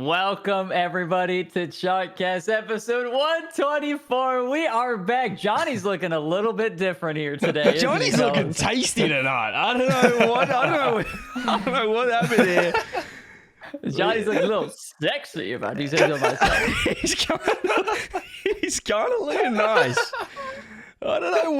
Welcome everybody to Chalkcast episode 124. We are back. Johnny's looking a little bit different here today. Johnny's looking tasty tonight. I don't know what happened here. Johnny's looking a little sexy about these things on my side. He's kind of looking nice. I don't know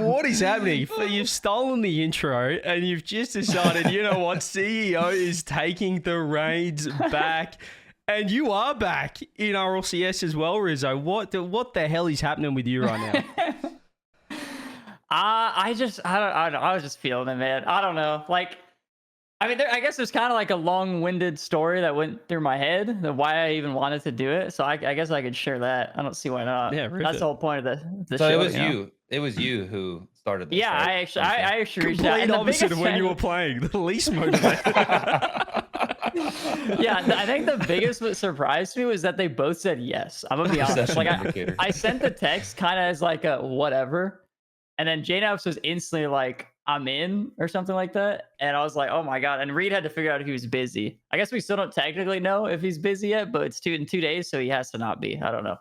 what is happening. You've stolen the intro and you've just decided, you know what, CEO is taking the reins back. And you are back in RLCS as well, Rizzo. What the hell is happening with you right now? I was just feeling it, man. I don't know. Like, I mean, I guess there's kind of like a long-winded story that went through my head of why I even wanted to do it. So I guess I could share that. I don't see why not. Yeah, that's the whole point of the so show. it was you. It was you who started this. Yeah, right? I actually reached out. Complete opposite of when you were playing. The least motivated. Yeah, I think the biggest surprise to me was that they both said yes. I'm gonna be honest. Like I sent the text kind of as like a whatever, and then JKnaps was instantly like, I'm in or something like that. And I was like, oh my God. And Reed had to figure out if he was busy. I guess we still don't technically know if he's busy yet, but it's in 2 days, so he has to not be. I don't know.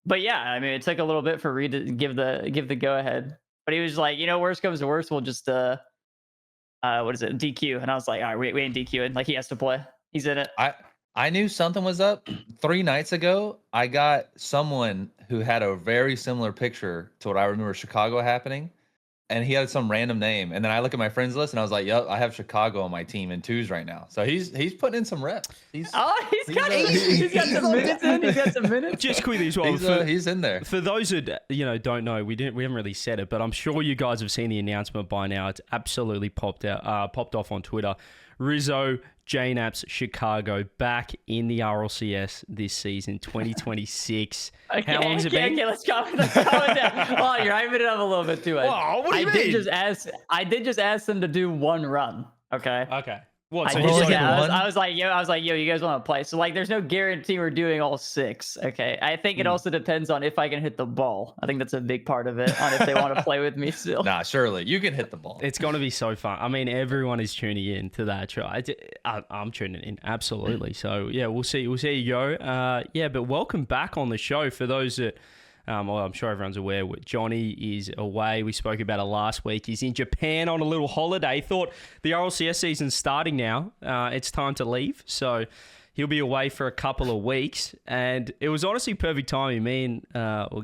But yeah, I mean, it took a little bit for Reed to give the go ahead. But he was like, you know, worst comes to worst, we'll just what is it? DQ. And I was like, all right, we ain't DQing. Like, he has to play. He's in it. I knew something was up 3 nights ago. I got someone who had a very similar picture to what I remember Chicago happening, and he had some random name. And then I look at my friends list, and I was like, "Yep, I have Chicago on my team in 2s right now." So he's putting in some reps. He's got some minutes in. He's got some minutes. Just quickly as well. He's in there. For those who don't know, we haven't really said it, but I'm sure you guys have seen the announcement by now. It's absolutely popped off on Twitter. Rizzo, JKnaps Chicago back in the RLCS this season, 2026. Okay, how long has it been? Okay, let's calm it down. Oh, you're hyping it up a little bit too much. Whoa, what do you mean? I did just ask them to do one run. Okay. Okay. What? So I was like, yo, you guys want to play? So like, there's no guarantee we're doing all 6. Okay. I think it also depends on if I can hit the ball. I think that's a big part of it. On if they want to play with me still. Nah, surely you can hit the ball. It's going to be so fun. I mean, everyone is tuning in to that try. I'm tuning in, absolutely. So yeah, we'll see you go. Yeah, but welcome back on the show for those that. Well, I'm sure everyone's aware Johnny is away. We spoke about it last week. He's in Japan on a little holiday. Thought the RLCS season's starting now. It's time to leave. So he'll be away for a couple of weeks. And it was honestly perfect timing. Me and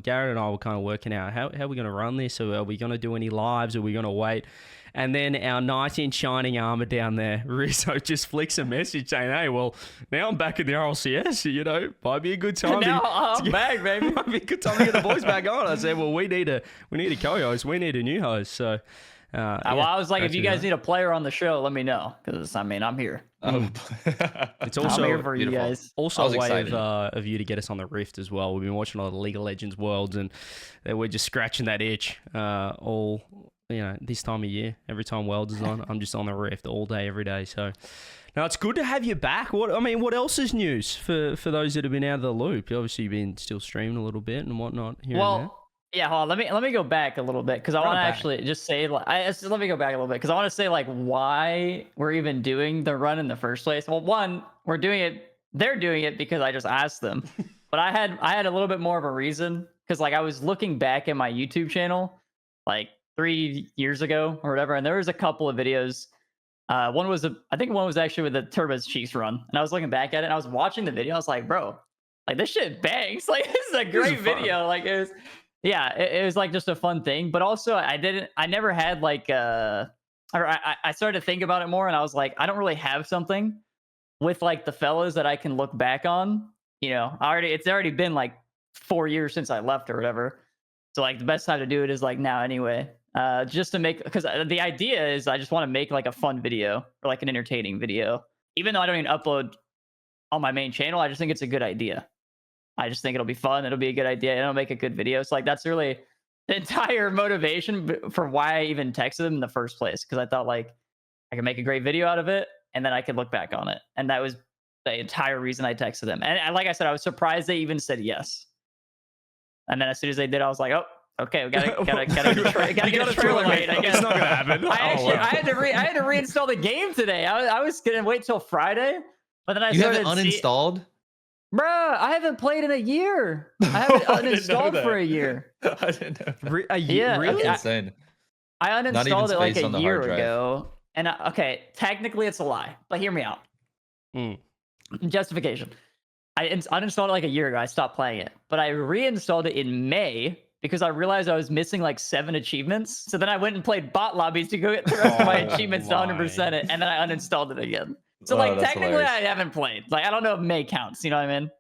Garrett and I were kind of working out how are we going to run this? Or are we going to do any lives? Are we going to wait? And then our knight in shining armor down there, Rizzo, just flicks a message saying, hey, well, now I'm back in the RLCS, might be a good time. Now I'm back, baby. Might be a good time to get the boys back on. I said, well, we need a co-host. We need a new host. So, well, I was like, if you guys need a player on the show, let me know. Because, I mean, I'm here. It's also I'm here for you guys. Also a way of you to get us on the Rift as well. We've been watching a lot of League of Legends Worlds, and we're just scratching that itch all this time of year. Every time Worlds is on, I'm just on the Rift all day, every day. So now it's good to have you back. What else is news for those that have been out of the loop? Obviously, you've been still streaming a little bit and whatnot here and there. Yeah, hold on. Let me go back a little bit because I want to actually just say let me go back a little bit because I want to say like why we're even doing the run in the first place. Well, one, we're doing it. They're doing it because I just asked them, but I had a little bit more of a reason because like I was looking back at my YouTube channel like 3 years ago or whatever, and there was a couple of videos. I think one was actually with the Turbo's Chiefs run, and I was looking back at it and I was watching the video. I was like, bro, like this shit bangs. Like this is a great video. Like it was. Yeah, it was like just a fun thing, but also I never had like I started to think about it more and I was like, I don't really have something with like the fellas that I can look back on, it's already been like 4 years since I left or whatever. So like the best time to do it is like now anyway, just to make, because the idea is I just want to make like a fun video or like an entertaining video, even though I don't even upload on my main channel. I just think it's a good idea. I just think it'll be fun. It'll be a good idea. And it'll make a good video. So like that's really the entire motivation for why I even texted them in the first place. Because I thought like I could make a great video out of it, and then I could look back on it. And that was the entire reason I texted them. And like I said, I was surprised they even said yes. And then as soon as they did, I was like, oh, Okay, we gotta get a trailer made. I guess It's not gonna happen. I had to reinstall the game today. I was gonna wait till Friday, but then I You have started it uninstalled? Bruh, I haven't played in a year. I haven't uninstalled for a year. I didn't know. A year? Yeah, Really? That's insane. I uninstalled it like space a on the year hard drive. ago. And okay, technically it's a lie, but hear me out. Justification. I uninstalled it like a year ago. I stopped playing it, but I reinstalled it in May because I realized I was missing like 7 achievements. So then I went and played bot lobbies to go get the rest of my achievements to 100% it, and then I uninstalled it again. So like technically hilarious. I haven't played. Like I don't know if May counts. You know what I mean?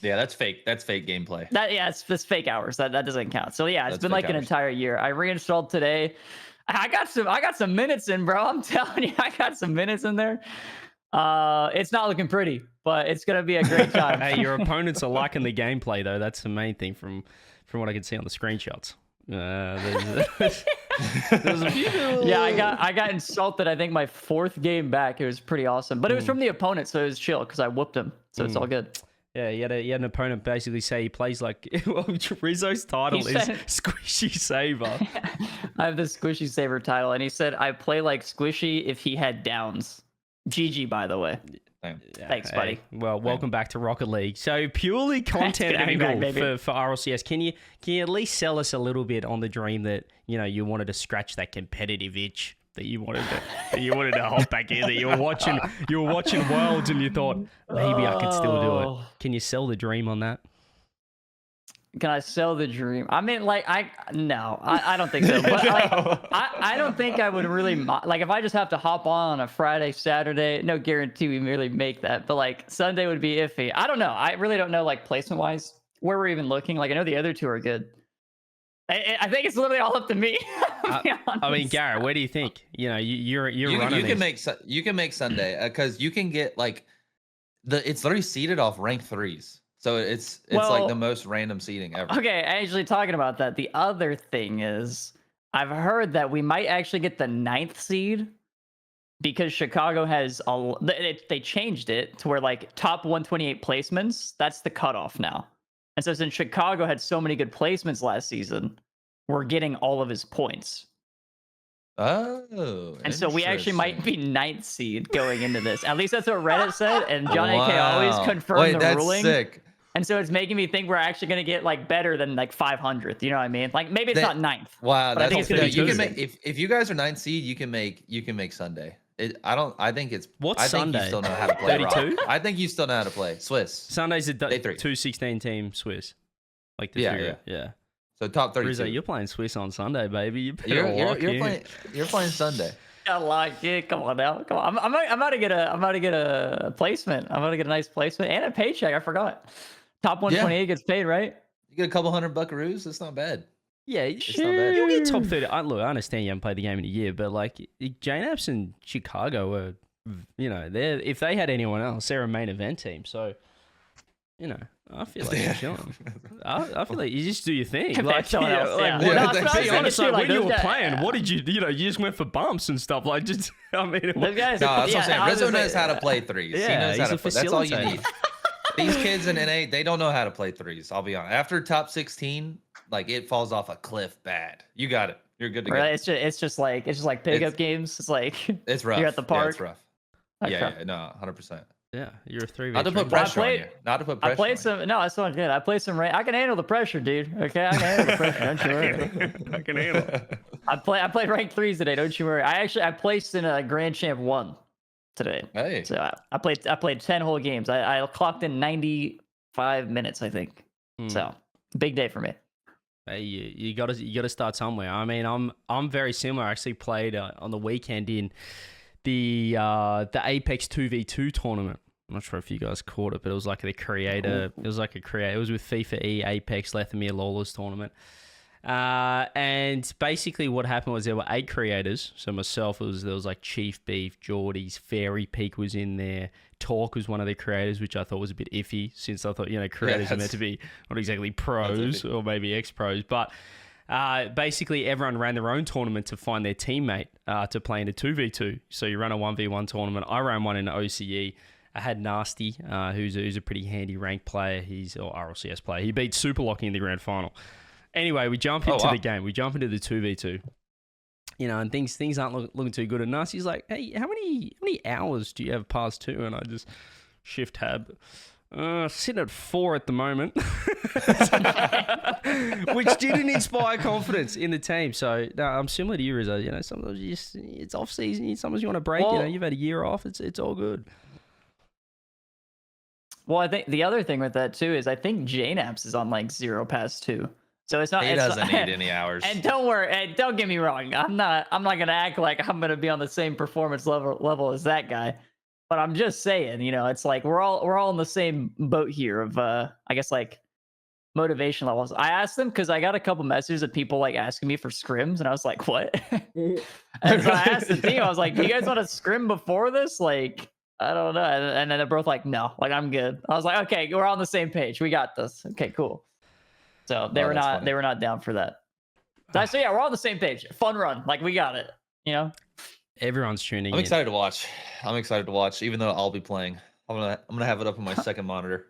Yeah, that's fake. That's fake gameplay. It's fake hours. That doesn't count. So yeah, it's That's been fake like an hours. entire year. I reinstalled today. I got some minutes in, bro. I'm telling you, I got some minutes in there. It's not looking pretty, but it's gonna be a great time. Hey, your opponents are liking the gameplay though. That's the main thing from what I can see on the screenshots. There's a few people. Yeah, I got insulted. I think my 4th game back. It was pretty awesome, but it was from the opponent, so it was chill because I whooped him. So it's all good. Yeah, you had an opponent basically say he plays like Rizzo's title is Squishy Saver. I have the Squishy Saver title, and he said I play like Squishy if he had downs. GG, by the way. Damn. Yeah, Thanks, buddy. Well, welcome back to Rocket League. So purely content Good to be back, angle baby. for RLCS. Can you at least sell us a little bit on the dream that you wanted to scratch that competitive itch that you wanted to hop back in, that you were watching Worlds and you thought maybe I could still do it. Can you sell the dream on that? Can I sell the dream? I mean, like, I don't think so. But like, I don't think I would really like if I just have to hop on a Friday, Saturday. No guarantee we really make that, but like Sunday would be iffy. I don't know. I really don't know, like placement wise, where we're even looking. Like I know the other 2 are good. I think it's literally all up to me. I mean, Garrett, where do you think? You're running. You can make Sunday because you can get like it's literally seeded off rank 3s. So it's like the most random seeding ever. Okay, actually talking about that, the other thing is I've heard that we might actually get the 9th seed because Chicago has they changed it to where like top 128 placements, that's the cutoff now. And so since Chicago had so many good placements last season, we're getting all of his points. Oh, and so we actually might be 9th seed going into this. At least that's what Reddit said, and John AK always confirmed the that's ruling. Sick. And so it's making me think we're actually going to get like better than like 500th. You know what I mean? Like maybe it's not 9th. Wow, but I think it's going to be you good. can make if you guys are 9th seed, you can make Sunday. I think it's what's I Sunday? Think you still know how to play. 32? I think you still know how to play Swiss. Sunday's a Day 3. 2-16 team Swiss. Like the yeah. So top 32. Rizzo, you're playing Swiss on Sunday, baby. You're playing Sunday. I like it. Come on now. Come on. I'm about to get a placement. I'm about to get a nice placement and a paycheck. I forgot. Top 128 gets paid, right? You get a couple $100 buckaroos. That's not bad. Yeah, you'll get top 30. Look, I understand you haven't played the game in a year, but like JKnaps and Chicago are, if they had anyone else, they're a main event team. So, I feel like you're chilling. I feel like you just do your thing. Like, be honest, when you were playing, what did you just went for bumps and stuff. Like, just, I mean, that's what I'm saying. Rizzo knows how to play 3s. Yeah, he knows how to play. That's all you need. facilitator. These kids in NA, they don't know how to play 3s. I'll be honest. After top 16, like it falls off a cliff bad. You got it. You're good to go. It's just like pickup games. It's like it's rough. You're at the park. Yeah, it's rough. Yeah, no, 100%. Yeah, you're a 3v3. Not to put pressure on you. Not to put pressure. I played some. No, that's not good. I played some. I can handle the pressure, dude. Okay, I can handle the pressure. Don't you worry. I can handle it. I played rank 3s today. Don't you worry. I placed in a Grand Champ 1 today. Hey. So I played 10 whole games. I clocked in 95 minutes, I think. So big day for me. Hey, you got to start somewhere. I mean, I'm very similar. I actually played on the weekend in the Apex 2v2 tournament. I'm not sure if you guys caught it, but it was like the creator. It was with FIFA E, Apex, Lethamir, Lawless tournament. And basically what happened was there were 8 creators. So myself, there was like Chief Beef, Geordie's, Fairy Peak was in there. Talk was one of the creators, which I thought was a bit iffy since I thought, creators are meant to be not exactly pros or maybe ex-pros. But basically everyone ran their own tournament to find their teammate to play in a 2v2. So you run a 1v1 tournament. I ran one in OCE. I had Nasty, who's a pretty handy ranked player. He's or RLCS player. He beat Superlocky in the grand final. Anyway, we jump into wow. the game. We jump into the 2v2. You know, and things aren't looking too good. And Narcy's like, hey, how many hours do you have past 2? And I just shift tab. Sitting at 4 at the moment, which didn't inspire confidence in the team. So no, I'm similar to you, Rizzo. You know, sometimes it's off season. Sometimes you want to break. Well, you know, you've had a year off. It's all good. Well, I think the other thing with that too is I think JKnaps is on like 0 past 2. So it's not. He doesn't need any hours. And don't worry, and don't get me wrong. I'm not gonna act like I'm gonna be on the same performance level as that guy. But I'm just saying, you know, it's like we're all in the same boat here of I guess like motivation levels. I asked them because I got a couple messages of people like asking me for scrims, and I was like, what? And so I asked the team, I was like, do you guys want to scrim before this? Like, I don't know. And then they're both like, no, like I'm good. I was like, okay, we're on the same page. We got this. Okay, cool. So they were not down for that. So yeah, we're all on the same page. Fun run. Like we got it. You know? Everyone's tuning in. I'm excited to watch. Even though I'll be playing. I'm gonna have it up on my second monitor.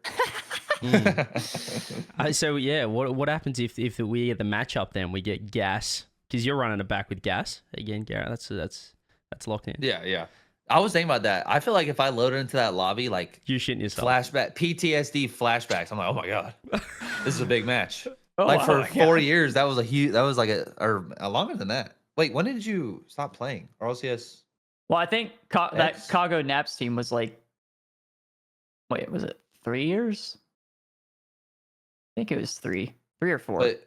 So yeah, what happens if we get the matchup? Then we get gas because you're running it back with gas again, Garrett. That's locked in. Yeah. I was thinking about that. I feel like if I loaded into that lobby, like you shitting yourself. Flashback, PTSD flashbacks. I'm like, oh my god, this is a big match. Oh, like for my 4 God. years, that was like a longer than that. Wait, when did you stop playing RLCS? Well, I think that Chicago Naps team was like, wait, was it 3 years? I think it was 3 or 4. But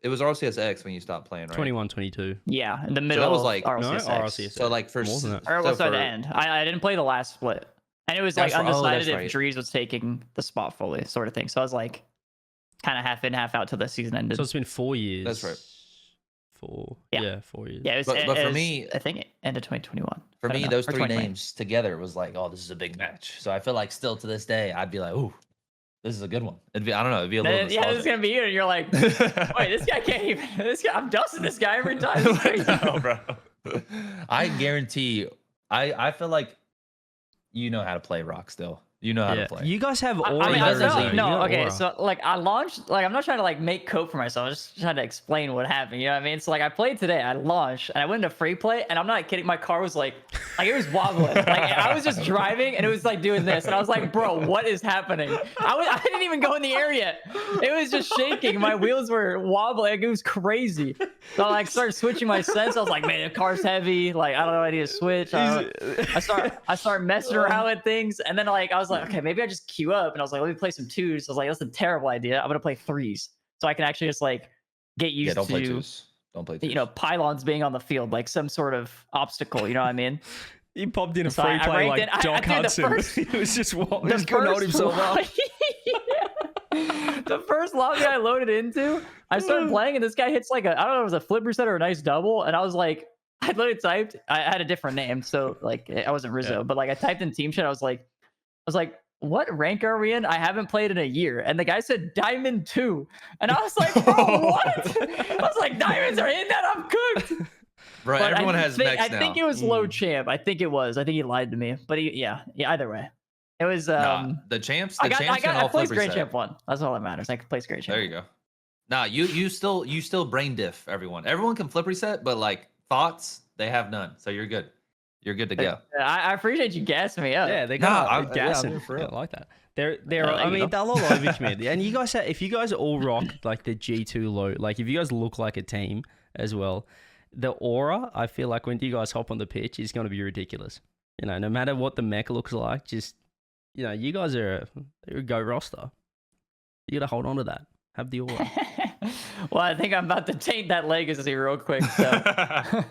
it was RLCS X when you stopped playing, right? 21, 22. Yeah, in the middle. that was like- of No, RLCS. RLCS. So like for More than that. Or so was that for- the end? I didn't play the last split, and it was like That's right. Oh, undecided that's if right. Dries was taking the spot fully, sort of thing. So I was like, kind of half in, half out till the season ended. So it's been 4 years. That's right. 4. Yeah. Yeah, 4 years. Yeah, it was, But it for was- me- I think it ended 2021. For I don't me, know, those or 3 2020. names together was like, oh, this is a big match. So I feel like still to this day, I'd be like, ooh, this is a good one. I don't know, it'd be a little Yeah, this is gonna be you, and you're like, wait, this guy can't even. This guy, I'm dusting this guy every time. It's crazy. No, bro. I guarantee. I feel like you know how to play Rock still. You know how to play. You guys have I aura. mean, does, no, though. no, okay. Aura. So like I launched, like I'm not trying to like make cope for myself. I'm just trying to explain what happened. You know what I mean? So like I played today. I launched and I went into free play, and I'm not kidding. My car was like it was wobbling. Like I was just driving, and it was like doing this, and I was like, bro, what is happening? I didn't even go in the air yet. It was just shaking. My wheels were wobbling. Like, it was crazy. So I like started switching my sense. I was like, man, the car's heavy. Like I don't know. I need to switch. I start messing around with things, and then like I was like, okay, maybe I just queue up, and I was like, let me play some 2s. I was like, that's a terrible idea. I'm gonna play 3s, so I can actually just like get used don't play to 2s. Don't play 2s. you know pylons being on the field, like some sort of obstacle. You know what I mean? He popped in a So free I play ranked like it. Doc Dude, the Hudson. first- He was just he The was couldn't hold himself up. Yeah. The first lobby I loaded into, I started playing, and this guy hits like I don't know, it was a flip reset or a nice double, and I was like, I literally typed, I had a different name, so like I wasn't Rizzo, but like I typed in team chat, I was like, what rank are we in? I haven't played in a year, and the guy said Diamond 2, and I was like, bro, what? I was like, diamonds are in that, I'm cooked. Bro, But everyone has mechs I now. think it was low champ. I think it was. I think he lied to me. But yeah. Either way, it was. Nah, the champs. The champs can I all placed flip Great reset. Champ 1. That's all that matters. I could place Great Champ. There you go. Nah, you still brain diff everyone. Everyone can flip reset, but like thoughts, they have none. So you're good. You're good to go. I appreciate you gassing me up. Yeah, they No, got I'm- gassing. yeah, I'm for I real. like that. They're Yeah, I you mean know. they're all over community. And you guys if you guys all rock like the G2 low, like if you guys look like a team as well, the aura, I feel like when you guys hop on the pitch is going to be ridiculous. You know, no matter what the mech looks like, just you know, you guys are a go roster. You got to hold on to that. Have the aura. Well, I think I'm about to taint that legacy real quick. So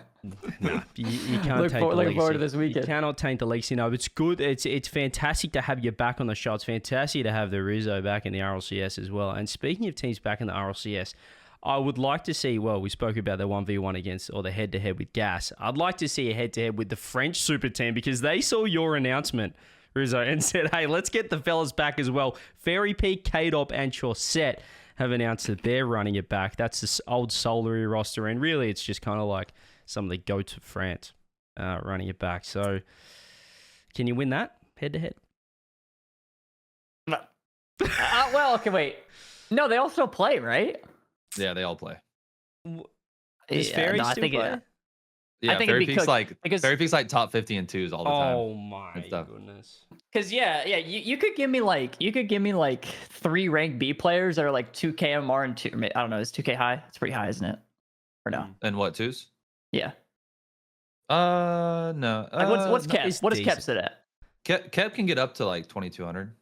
Nah, you can't Looking taint the forward to legacy. this weekend. You cannot taint the legacy. No, it's good. It's fantastic to have you back on the shots. Fantastic to have the Rizzo back in the RLCS as well. And speaking of teams back in the RLCS, I would like to see, well, we spoke about the 1v1 against, or the head-to-head with Gas. I'd like to see a head-to-head with the French super team because they saw your announcement, Rizzo, and said, hey, let's get the fellas back as well. Fairy Peak, Kaydop, and Chausette have announced that they're running it back. That's the old Solary roster, and really it's just kind of like some of the goats of France running it back. So can you win that head-to-head? well, okay, wait. No, they all still play, right? Yeah, they all play. Is Yeah, Fairy no, I still think play? it, Yeah, think Fairy it'd be Peak's cooked because Fairy Peak's like top 50 and twos all the time. Oh my stuff. goodness. yeah, you could give me like 3 rank B players that are like 2k MR and 2. I don't know, is 2k high? It's pretty high, isn't it? Or no? And what, twos? Yeah. No. Like what's no, Kep? it's What does Kep decent. sit at? Kep can get up to like 2200.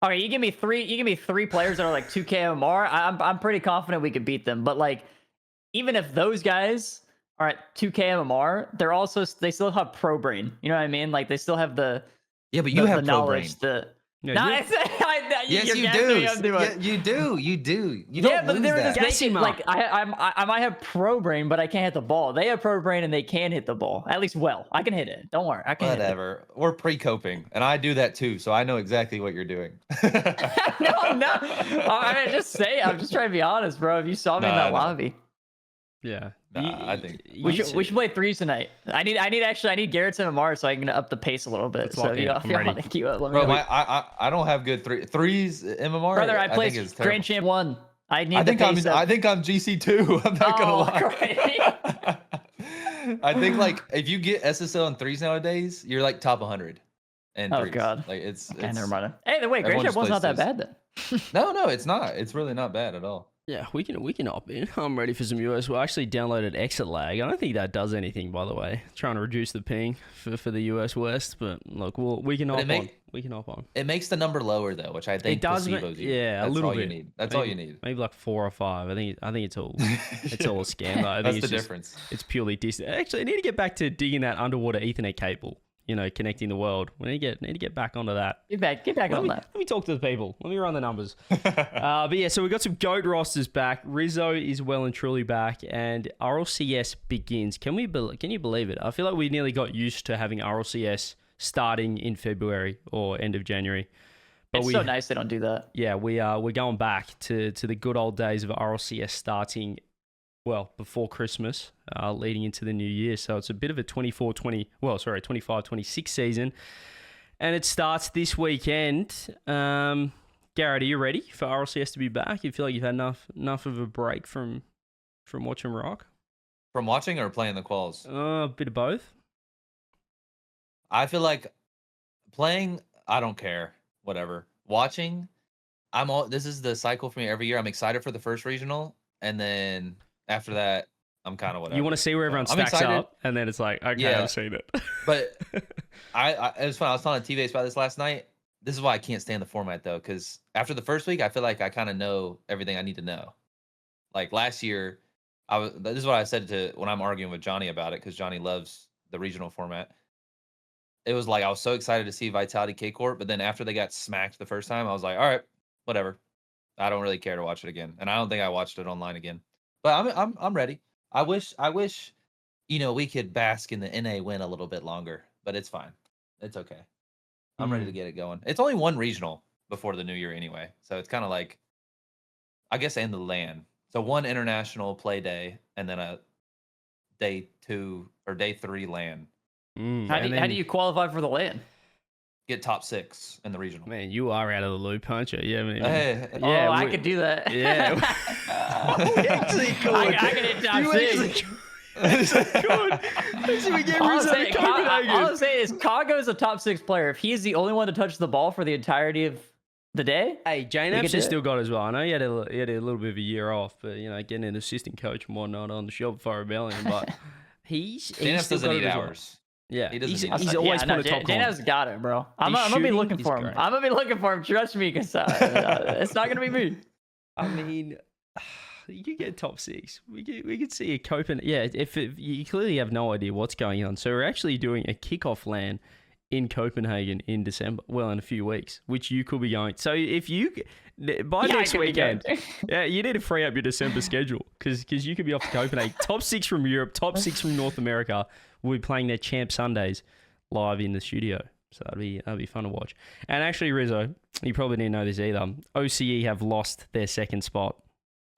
Okay, you give me 3 players that are like 2k MR. I'm pretty confident we could beat them. But like, even if those guys are at 2k MMR, they still have pro brain. You know what I mean? Like they still have the Yeah, but you have the pro knowledge. brain. Yeah, No, you- Yes, you're you gassing do. me up too much. Yeah, you do. You do. You Yeah, don't but lose there that. was this like I might have pro brain, but I can't hit the ball. They have pro brain and they can hit the ball at least well. I can hit it. Don't worry, I can. Whatever. We're pre-coping, and I do that too, so I know exactly what you're doing. Hit it. No, I'm not. I mean, just say. I'm just trying to be honest, bro. If you saw me in Nah, I that know. lobby, Yeah. Nah, I think- we should play threes tonight. I need Garrett's MMR so I can up the pace a little bit. Let's So lock in. you I'm want ready. to keep up. Let me Bro, know. I don't have good threes MMR. Brother, I think played is Grand terrible. Champ 1. I need I think the pace up. I think I'm GC two. I'm not gonna Oh, lie. great. I think like if you get SSL and threes nowadays, you're like top 100. And Oh, threes. God. Like it's Okay, never mind. Hey, wait, Grand everyone Champ just 1's not plays that bad then. no, it's not. It's really not bad at all. Yeah, we can hop in. I'm ready for some US. We actually downloaded exit lag. I don't think that does anything, by the way. Trying to reduce the ping for the US West, but look, we can hop on. We can hop on. It makes the number lower though, which I think It does. placebos you. Yeah, That's a little all bit. You need. That's maybe, all you need. Maybe like 4 or 5. I think it's all all a scam. I think That's it's the just, difference. It's purely distant. Actually, I need to get back to digging that underwater Ethernet cable. You know, connecting the world. We need to get back onto that. Get back on that. Let me talk to the people. Let me run the numbers. But yeah, so we've got some GOAT rosters back. Rizzo is well and truly back, and RLCS begins. Can you believe it? I feel like we nearly got used to having RLCS starting in February or end of January. But It's so nice they don't do that. Yeah, we're going back to the good old days of RLCS starting, well, before Christmas, leading into the new year. So it's a bit of a 25-26 season. And it starts this weekend. Garrett, are you ready for RLCS to be back? You feel like you've had enough of a break from watching Rock? From watching or playing the quals? A bit of both. I feel like playing, I don't care. Whatever. Watching, this is the cycle for me every year. I'm excited for the first regional, and then after that, I'm kind of whatever. You want to see where everyone stacks up, and then it's like, okay, Yeah. I've seen it. But it was fun. I was telling T-Base about this last night. This is why I can't stand the format though, because after the first week, I feel like I kind of know everything I need to know. Like last year, this is what I said when I'm arguing with Johnny about it, because Johnny loves the regional format. It was like I was so excited to see Vitality K-Corp, but then after they got smacked the first time, I was like, all right, whatever. I don't really care to watch it again, and I don't think I watched it online again. But I'm ready. I wish we could bask in the NA win a little bit longer, but it's fine. It's okay. I'm ready to get it going. It's only one regional before the new year anyway, so it's kind of like, I guess, and the LAN. So one international play day, and then a day 2 or day 3 LAN. How do you qualify for the LAN? Get top 6 in the regional. Man, you are out of the loop, aren't you? Yeah, man. Yeah, I could do that. Yeah. We actually could. I can hit top 6. Good. Actually, we get Rizzo to Copenhagen. All I'm saying is Kago is a top 6 player. If he's the only one to touch the ball for the entirety of the day, Hey, JKnaps has still got as well. I know he had a little bit of a year off, but getting an assistant coach and whatnot on the Shopify Rebellion, but he's JKnaps still doesn't got need it as well. hours. Yeah, He doesn't he's need always yeah, put a top corner. JKnaps got it, bro. I'm gonna be shooting, looking he's for him. great. I'm gonna be looking for him. Trust me, because it's not gonna be me. I mean, you get top 6. We could see a Copenhagen. Yeah, you clearly have no idea what's going on. So we're actually doing a kickoff LAN in Copenhagen in December. Well, in a few weeks, which you could be going. So if you by next weekend, yeah, you need to free up your December schedule because you could be off to Copenhagen. Top 6 from Europe, top 6 from North America will be playing their Champ Sundays live in the studio. So that'd be fun to watch. And actually, Rizzo, you probably didn't know this either. OCE have lost their second spot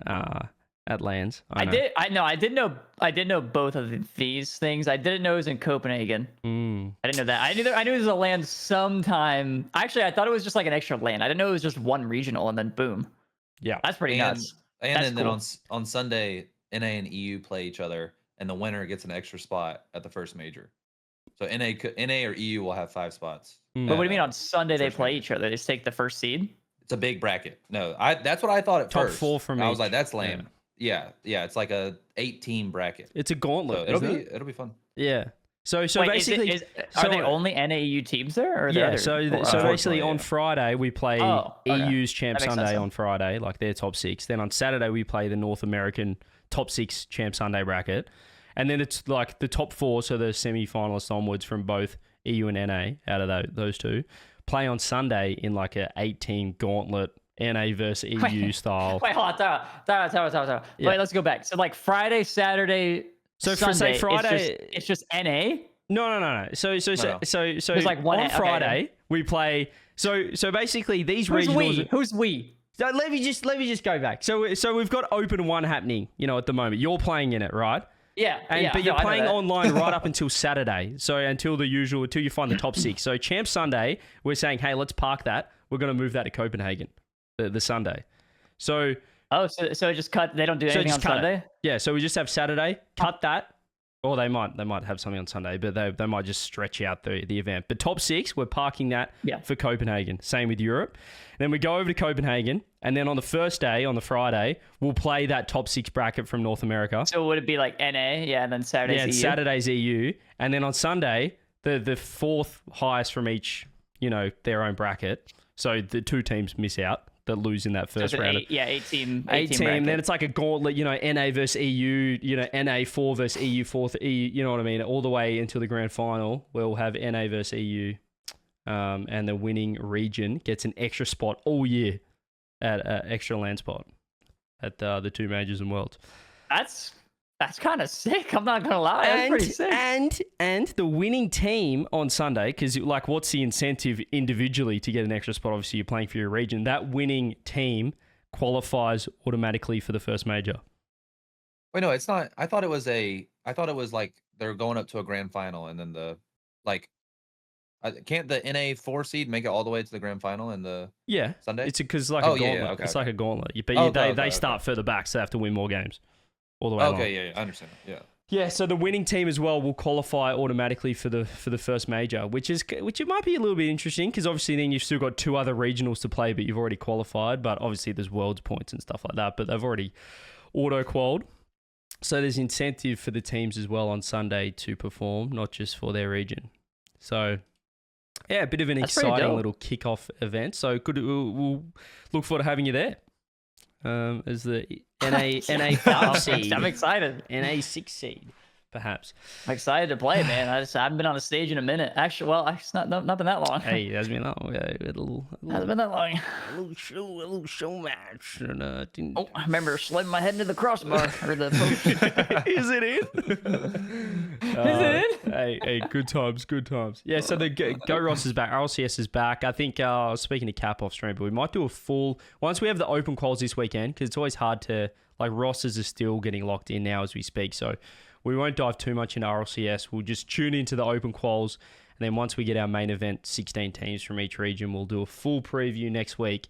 at LANs. I did know both of these things. I didn't know it was in Copenhagen. I didn't know that. I knew it was a LAN sometime. Actually, I thought it was just like an extra LAN. I didn't know it was just one regional and then boom. Yeah, that's pretty nuts. And then cool. on Sunday, NA and EU play each other, and the winner gets an extra spot at the first major. So NA or EU will have 5 spots. But what do you mean on at, Sunday they first play major. each other? They just take the first seed? It's a big bracket. No, that's what I thought at Top first. 4 from I was each. like, that's lame. Yeah, it's like a 8-team bracket. It's a gauntlet. So it'll be fun. Yeah. So Wait, basically, are they only NAU teams there? Or are there yeah. other, So basically, on Friday we play okay. EU's Champ That makes Sunday sense. on Friday, like their top 6. Then on Saturday we play the North American top 6 Champ Sunday bracket, and then it's like the top 4, so the semi-finalists onwards from both EU and NA out of those two play on Sunday in like a 8-team gauntlet. NA versus EU style. Wait, hold on. Time out. Yeah. Wait, let's go back. So like Friday, Saturday, So Sunday, say Friday, it's just NA. No. So There's like one on Friday we play. So basically these Who's regionals. we? Who's we? So let me just go back. So we've got Open 1 happening. At the moment you're playing in it, right? Yeah. But you're playing online right up until Saturday. So until you find the top 6. So Champ Sunday, we're saying, hey, let's park that. We're going to move that to Copenhagen, the Sunday. So. Oh, so it just cut. They don't do anything on Sunday. Yeah, so we just have Saturday. Cut that, or they might have something on Sunday, but they might just stretch out the event. But top 6, we're parking that for Copenhagen. Same with Europe. Then we go over to Copenhagen, and then on the first day, on the Friday, we'll play that top 6 bracket from North America. So would it be like NA? Yeah, and then Saturday's EU. Yeah, Saturday's EU, and then on Sunday, the 4th highest from each, their own bracket. So the 2 teams miss out. That lose in that first round. 8 team. Then it's like a gauntlet, NA versus EU, NA 4 versus EU 4, EU, you know what I mean? All the way until the grand final, we'll have NA versus EU, and the winning region gets an extra spot all year at extra land spot at the 2 majors and worlds. That's kind of sick. I'm not gonna lie. That's pretty sick. And the winning team on Sunday, because like, what's the incentive individually to get an extra spot? Obviously, you're playing for your region. That winning team qualifies automatically for the first major. Wait, no, it's not. I thought it was like they're going up to a grand final, and then can't the NA 4 seed make it all the way to the grand final in the Sunday? It's because like a gauntlet. Yeah, okay, it's like a gauntlet. But they start further back, so they have to win more games. All the way along. Yeah, I understand. Yeah. Yeah, so the winning team as well will qualify automatically for the first major, which it might be a little bit interesting because obviously then you've still got 2 other regionals to play, but you've already qualified. But obviously there's worlds points and stuff like that, but they've already auto-qualified. So there's incentive for the teams as well on Sunday to perform, not just for their region. So yeah, a bit of an exciting little kickoff event. So we'll look forward to having you there. As the NA 5 seed. I'm excited. NA 6 seed, perhaps. I'm excited to play, man. I haven't been on a stage in a minute. Actually, it's not been that long. Hey, it hasn't been that long. Hasn't been that long. A little show match. And, I remember slamming my head into the crossbar or the post. Is it in? Is it in? Hey, good times. Yeah, so the Go Ross is back. RLCS is back. I think I was speaking to Cap off stream, but we might do a full once we have the open quals this weekend because it's always hard to like rosters are still getting locked in now as we speak. So we won't dive too much into RLCS. We'll just tune into the open quals. And then once we get our main event, 16 teams from each region, we'll do a full preview next week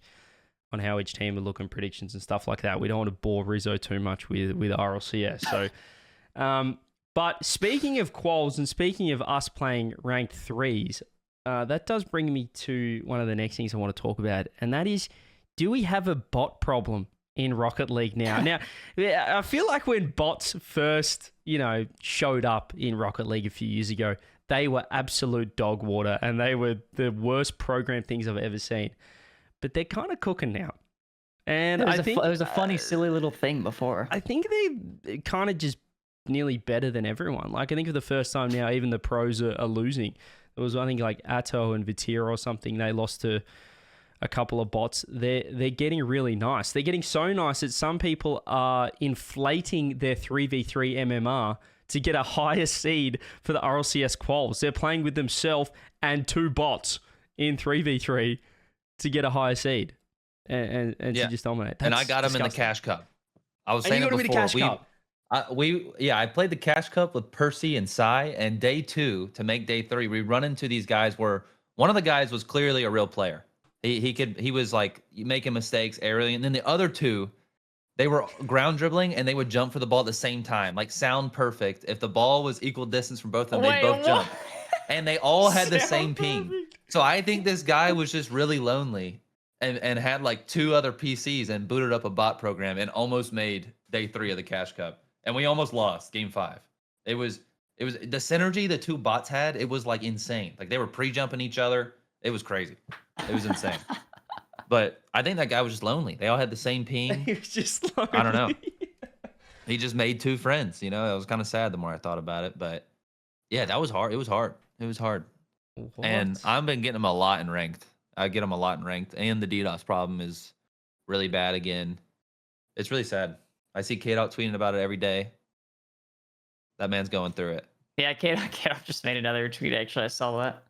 on how each team are looking, predictions and stuff like that. We don't want to bore Rizzo too much with RLCS. So, but speaking of quals and speaking of us playing ranked 3s, that does bring me to one of the next things I want to talk about. And that is, do we have a bot problem in Rocket League now? Now, I feel like when bots first, showed up in Rocket League a few years ago, they were absolute dog water and they were the worst programmed things I've ever seen. But they're kind of cooking now. And I think it was a funny, silly little thing before. I think they kind of just nearly better than everyone. Like, I think for the first time now, even the pros are losing. There was, I think, like Atto and Vitir or something. They lost to a couple of bots. They're getting really nice. They're getting so nice that some people are inflating their 3v3 MMR to get a higher seed for the RLCS quals. They're playing with themselves and 2 bots in 3v3 to get a higher seed and to just dominate. And I got them in the Cash Cup. I was saying it before. The Cash Cup. I played the Cash Cup with Percy and Sai, and day 2 to make day 3, we run into these guys where one of the guys was clearly a real player. He was like making mistakes aerially, and then the other 2, They were ground dribbling and they would jump for the ball at the same time, like sound perfect. If the ball was equal distance from both of them, they'd both jump. And they all had the same ping. So I think this guy was just really lonely and had like 2 other PCs and booted up a bot program and almost made day 3 of the Cash Cup. And we almost lost game 5. It was the synergy the 2 bots had. It was like insane. Like they were pre-jumping each other. It was crazy. It was insane. But I think that guy was just lonely. They all had the same ping. He was just lonely. I don't know. He just made 2 friends. You know, it was kind of sad the more I thought about it. But yeah, that was hard. It was hard. It was hard. What? And I've been getting him a lot in ranked. I get him a lot in ranked. And the DDoS problem is really bad again. It's really sad. I see Kaydop tweeting about it every day. That man's going through it. Yeah, Kaydop just made another tweet. Actually, I saw that.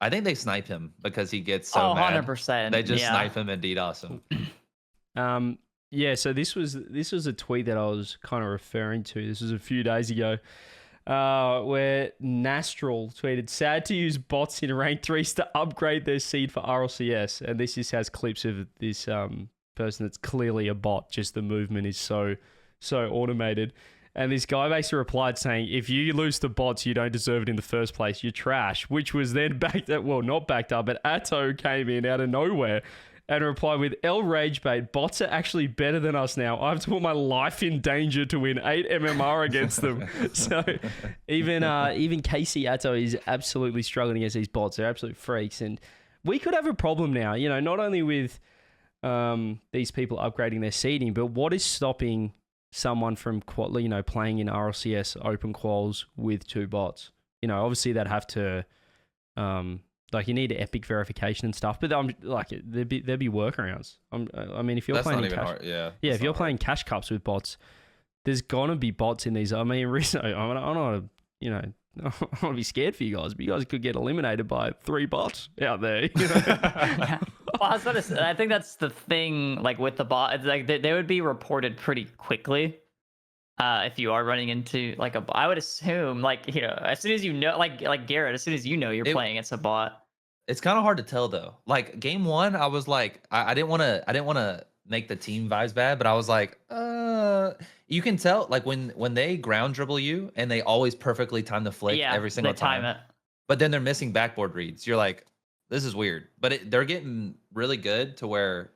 I think they snipe him because he gets so mad. 100%. They just snipe him and DDoS him. Yeah, so this was a tweet that I was kind of referring to. This was a few days ago, where Nastral tweeted, "Sad to use bots in rank 3s to upgrade their seed for RLCS." And this just has clips of this person that's clearly a bot. Just the movement is so automated. And this guy basically replied saying, "If you lose to bots, you don't deserve it in the first place. You're trash." Which was then backed up. Well, not backed up, but Atto came in out of nowhere and replied with, "L Ragebait, bots are actually better than us now. I have to put my life in danger to win 8 MMR against them." So even Casey Atto is absolutely struggling against these bots. They're absolute freaks. And we could have a problem now, you know, not only with these people upgrading their seeding, but what is stopping someone from playing in RLCS open quals with 2 bots? You know, obviously they'd have to you need epic verification and stuff, but there'd be workarounds. I mean, if you're playing hard. If you're playing Cash Cups with bots, there's gonna be bots in these. I mean, Rizzo, I don't want to be scared for you guys, but you guys could get eliminated by 3 bots out there. You know? Well, I think that's the thing. Like with the bot, it's like they would be reported pretty quickly. If you are running into like a bot, I would assume as soon as you know, like Garrett, as soon as you know you're playing against a bot. It's kind of hard to tell though. Like game 1, I was like, I didn't want to make the team vibes bad, but I was like, you can tell like when they ground dribble you and they always perfectly time the flick every single time. It. But then they're missing backboard reads. You're like, this is weird. But they're getting really good to where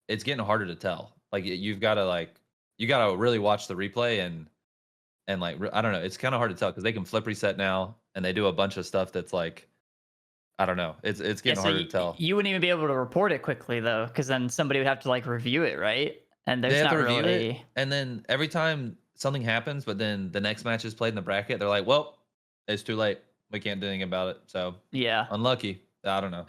it's getting harder to tell. Like you got to really watch the replay and like I don't know. It's kind of hard to tell because they can flip reset now and they do a bunch of stuff that's like, I don't know. It's getting harder to tell. You wouldn't even be able to report it quickly though, because then somebody would have to like review it, right? And there's not really. It, and then every time something happens, but then the next match is played in the bracket, they're like, "Well, it's too late. We can't do anything about it." So yeah, unlucky. I don't know.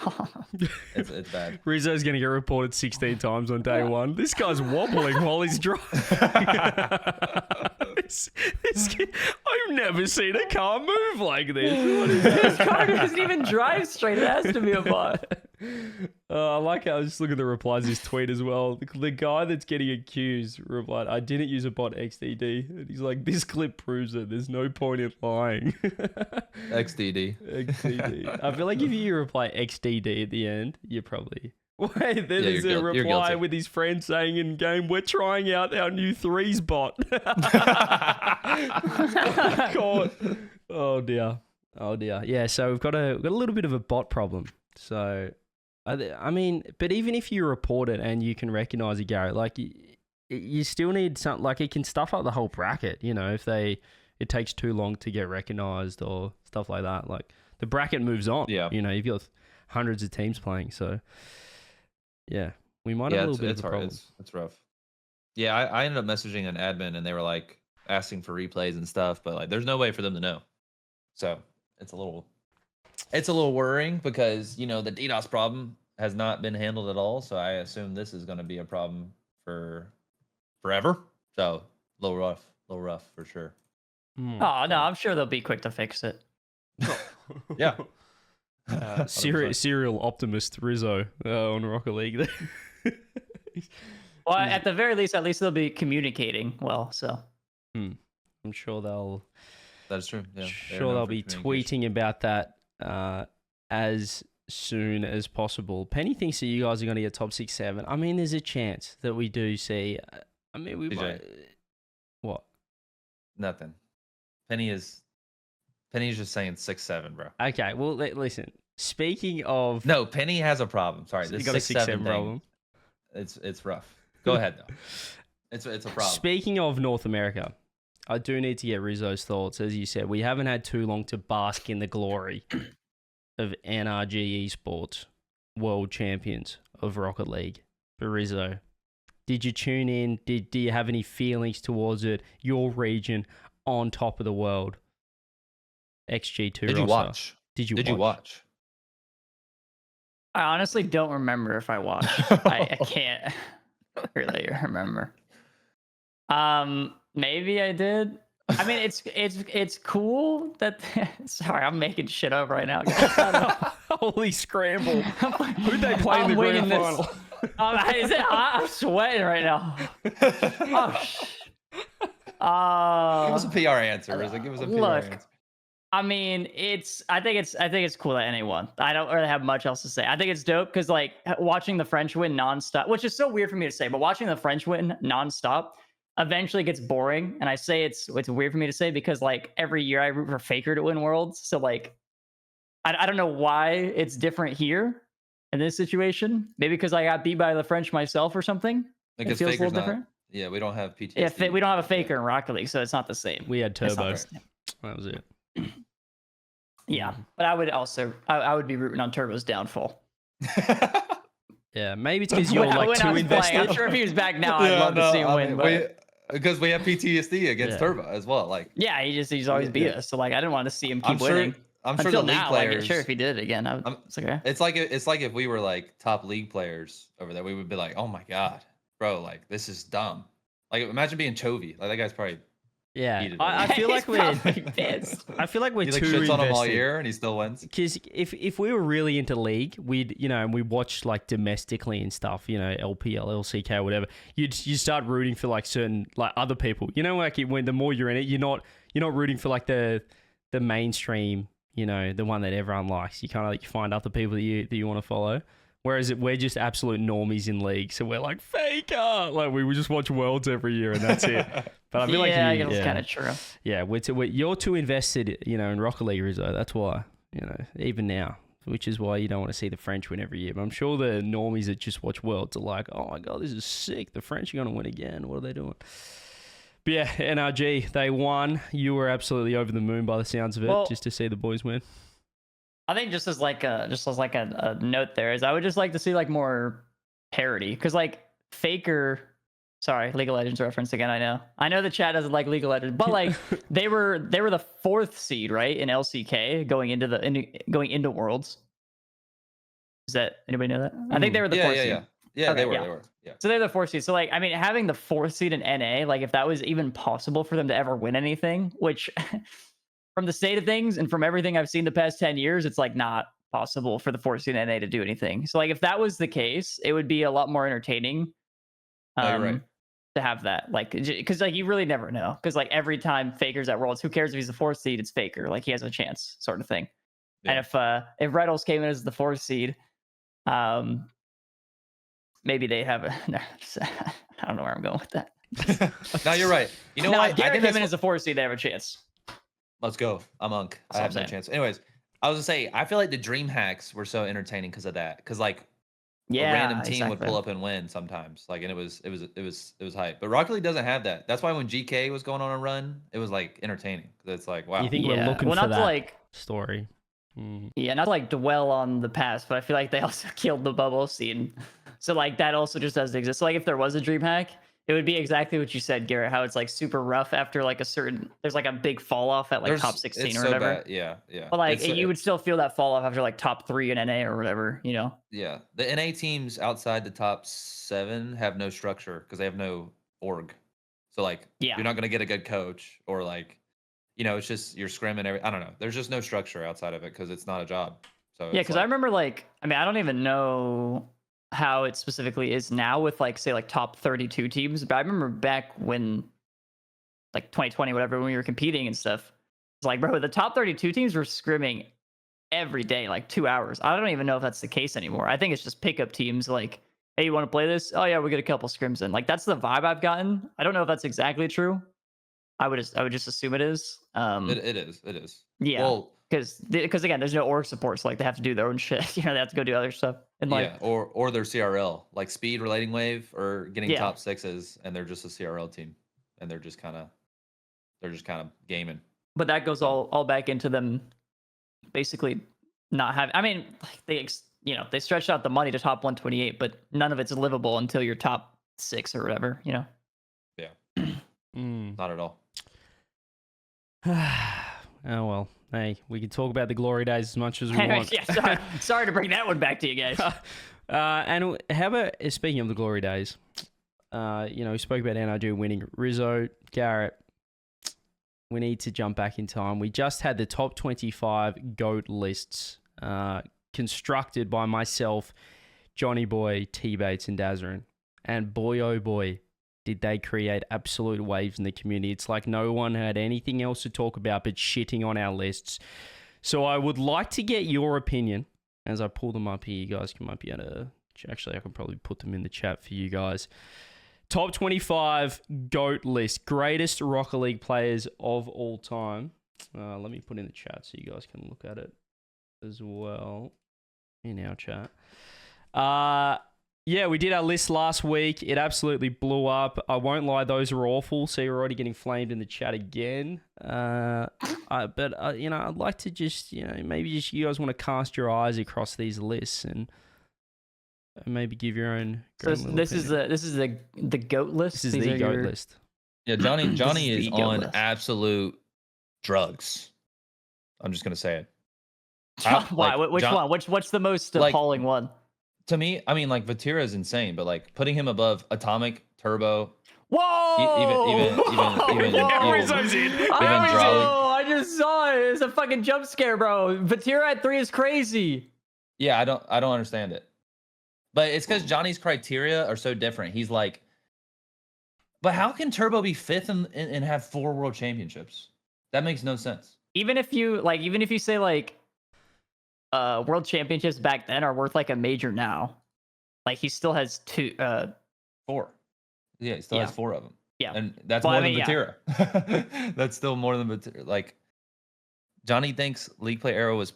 It's bad. Rizzo's going to get reported 16 times on day 1. This guy's wobbling while he's driving. this kid, I've never seen a car move like this. This car doesn't even drive straight. It has to be a bot. I like how I just look at the replies to his tweet as well. The guy that's getting accused replied, "I didn't use a bot XDD." And he's like, "This clip proves it. There's no point in lying." XDD. I feel like if you reply XDD at the end, you're probably... Wait, there's a reply with his friend saying in game, "We're trying out our new 3s bot." God. Oh dear. Yeah, so we've got a little bit of a bot problem. So, I mean, but even if you report it and you can recognize it, Garrett, like you still need something, like it can stuff up the whole bracket, you know, if it takes too long to get recognized or stuff like that. Like the bracket moves on. Yeah. You know, you've got hundreds of teams playing. So, yeah, we might have a little bit of a problem. It's rough. Yeah, I ended up messaging an admin and they were like asking for replays and stuff, but like there's no way for them to know. So it's a little worrying because, you know, the DDoS problem has not been handled at all. So I assume this is going to be a problem for forever. So a little rough for sure. Oh, no, I'm sure they'll be quick to fix it. Yeah. Serial optimist Rizzo on Rocket League. Well, at the very least, they'll be communicating well. So I'm sure they'll. That's true. Yeah. Sure, they'll be tweeting about that as soon as possible. Penny thinks that you guys are going to get top 6-7. I mean, there's a chance that we do see. I mean, we CJ. might. What? Nothing. Penny's just saying 6'7", bro. Okay, well, listen. Speaking of, No, Penny has a problem. Sorry, you this got a 6'7" 6'7" thing. problem. It's rough. Go ahead though. It's a problem. Speaking of North America, I do need to get Rizzo's thoughts. As you said, we haven't had too long to bask in the glory of NRG Esports World Champions of Rocket League. But Rizzo, did you tune in? Do you have any feelings towards it? Your region on top of the world. XG2 Did you roster. watch? Did you watch? I honestly don't remember if I watched. I can't really remember. Maybe I did. I mean, it's cool that. Sorry, I'm making shit up right now. Holy scramble! Who'd they play in the grand final? I'm sweating right now. Give us a PR answer, Rizzo. Give us a PR answer. I mean, I think it's cool that anyone. I don't really have much else to say. I think it's dope because like watching the French win nonstop, which is so weird for me to say, but watching the French win nonstop eventually gets boring. And I say it's weird for me to say because like every year I root for Faker to win Worlds. So like I don't know why it's different here in this situation. Maybe because I got beat by the French myself or something. Because it feels Faker's a little different. Yeah, we don't have PTSD. Yeah, we don't have a Faker in Rocket League, so it's not the same. We had Turbo. That was it. Yeah, but I would also I would be rooting on Turbo's downfall. Yeah, maybe it's because you're like too invested. I'm sure if he was back now, I'd love to see him win. Because we have PTSD against Turbo as well. Like, yeah, he's always beat us. So like, I didn't want to see him keep winning. I'm sure Until the league now, players. Like, sure, if he did it again, it's okay. It's like if we were like top league players over there, we would be like, oh my god, bro, like this is dumb. Like imagine being Chovy. Like that guy's probably. Yeah, I feel like we're pissed. I feel like we're he too like shits on him all invested. year and he still wins. Because if we were really into league, we'd and we watch like domestically and stuff, LPL, LCK, whatever. You'd start rooting for like certain like other people. Like when the more you're in it, you're not rooting for like the mainstream. The one that everyone likes. You kind of like find other people that you want to follow. Whereas we're just absolute normies in league, so we're like Faker. Like we just watch Worlds every year and that's it. But I feel like it's kind of true. Yeah, you're too invested, in Rocket League, Rizzo. That's why, even now, which is why you don't want to see the French win every year. But I'm sure the normies that just watch Worlds are like, oh my god, this is sick. The French are gonna win again. What are they doing? But yeah, NRG, they won. You were absolutely over the moon by the sounds of it, just to see the boys win. I think just as like a note there is I would just like to see like more parity because like Faker, sorry, League of Legends reference again. I know the chat doesn't like League of Legends, but like they were the 4th seed, right, in LCK going into Worlds. Is that anybody know that? I think they were the 4th seed. Yeah, okay, they were. Yeah. So they're the 4th seed. So like I mean having the 4th seed in NA, like if that was even possible for them to ever win anything, which from the state of things and from everything I've seen the past 10 years, it's like not possible for the 4th seed NA to do anything. So like if that was the case, it would be a lot more entertaining You're right. to have that. Like, because like you really never know. Because like every time Faker's at Worlds, who cares if he's the 4th seed? It's Faker. Like he has a chance, sort of thing. Yeah. And if Reynolds came in as the 4th seed, maybe they have I don't know where I'm going with that. No, you're right. You know what? Garrett came in as a 4th seed, they have a chance. Let's go. I'm Unk. I have no chance. Anyways, I was gonna say I feel like the dream hacks were so entertaining because of that. Because like a random team would pull up and win sometimes. Like and it was hype. But Rocket League doesn't have that. That's why when GK was going on a run, it was like entertaining. Because it's like wow. You think we're looking for that story? Yeah, not to like dwell on the past, but I feel like they also killed the bubble scene. So like that also just doesn't exist. So like if there was a dream hack, it would be exactly what you said, Garrett, how it's like super rough after like there's like a big fall off at like top 16 or whatever. Bad. Yeah. But like you would still feel that fall off after like top 3 in NA or whatever, Yeah. The NA teams outside the top 7 have no structure because they have no org. So like you're not going to get a good coach or like, it's just you're scrimming I don't know. There's just no structure outside of it because it's not a job. So yeah, because I remember like, I mean, I don't even know how it specifically is now with like say like top 32 teams, but I remember back when like 2020 whatever when we were competing and stuff, it's like bro, the top 32 teams were scrimming every day like 2 hours. I don't even know if that's the case anymore. I think it's just pickup teams like hey, you want to play this? Oh yeah, we get a couple scrims in. Like that's the vibe I've gotten. I don't know if that's exactly true. I would just assume it is. It is. It is. Yeah. Well, because again, there's no org support, so like they have to do their own shit. You know, they have to go do other stuff. And like, yeah, or their CRL, like speed relating wave or getting Yeah. top sixes, and they're just a CRL team, and they're just kind of gaming. but that goes all back into them basically not having. I mean, like they stretched out the money to top 128, but none of it's livable until you're top 6 or whatever. You know. Yeah. Not at all. Oh well, hey, we can talk about the glory days as much as we want. Yeah, sorry to bring that one back to you guys. And how about speaking of the glory days? We spoke about NRG winning. Rizzo, Garrett. We need to jump back in time. We just had the top 25 GOAT lists constructed by myself, JohnnyBoi, T-Bates, and Dazarin. And boy, oh boy, did they create absolute waves in the community. It's like no one had anything else to talk about but shitting on our lists. So I would like to get your opinion. As I pull them up here, you guys might be able to... Actually, I can probably put them in the chat for you guys. Top 25 GOAT list. Greatest Rocket League players of all time. Let me put in the chat so you guys can look at it as well in our chat. Yeah, we did our list last week. It absolutely blew up. I won't lie, those are awful. So you're already getting flamed in the chat again. But I'd like to just, maybe just you guys want to cast your eyes across these lists and maybe give your own. So this is the GOAT list. This is the GOAT list. Yeah, Johnny is on list. absolute drugs. I'm just gonna say it. Why? Which one? What's the most appalling one? To me, I mean, like Vatira is insane, but like putting him above Atomic, Turbo. Whoa! Even Drawley. I just saw it. It's a fucking jump scare, bro. Vatira at 3 is crazy. Yeah, I don't understand it. But it's because Johnny's criteria are so different. He's like, but how can Turbo be 5th and have 4 world championships? That makes no sense. Even if you say like world championships back then are worth like a major now, like he still has 4. Yeah, he still has 4 of them. Yeah, and that's more than Vatira. Yeah. That's still more than Vatira. Like Johnny thinks League Play Arrow was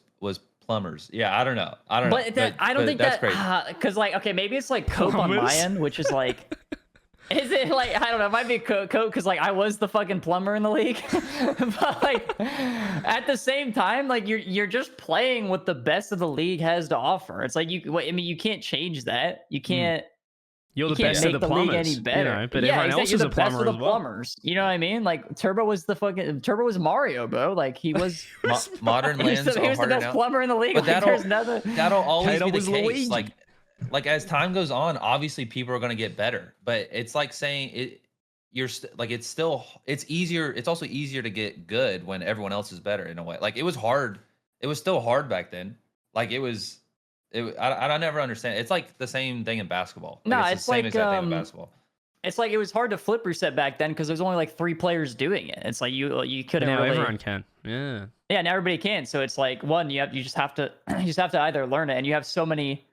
plumbers. Yeah, I don't know. But I don't think that's that because like okay, maybe it's like Cope on my end, which is like. Is it like I don't know? It might be Coke because like I was the fucking plumber in the league, but like at the same time, like you're just playing what the best of the league has to offer. It's like you can't change that. You can't. You're the best of the plumbers, any better. But everyone else is a plumber as well. Plumbers, you know what I mean? Like Turbo was Mario, bro. Like he was modern lands. He was the best plumber in the league. But like, that'll always be the case. Luigi. Like as time goes on, obviously people are going to get better, but it's like saying it's easier. It's also easier to get good when everyone else is better in a way. Like it was hard. It was still hard back then. Like I never understand. It's like the same thing in basketball. No, it's the same like exact thing in basketball. It's like it was hard to flip reset back then because there's only like 3 players doing it. It's like you couldn't. Now really... everyone can. Yeah. Yeah, now everybody can. So it's like you just have to either learn it, and you have so many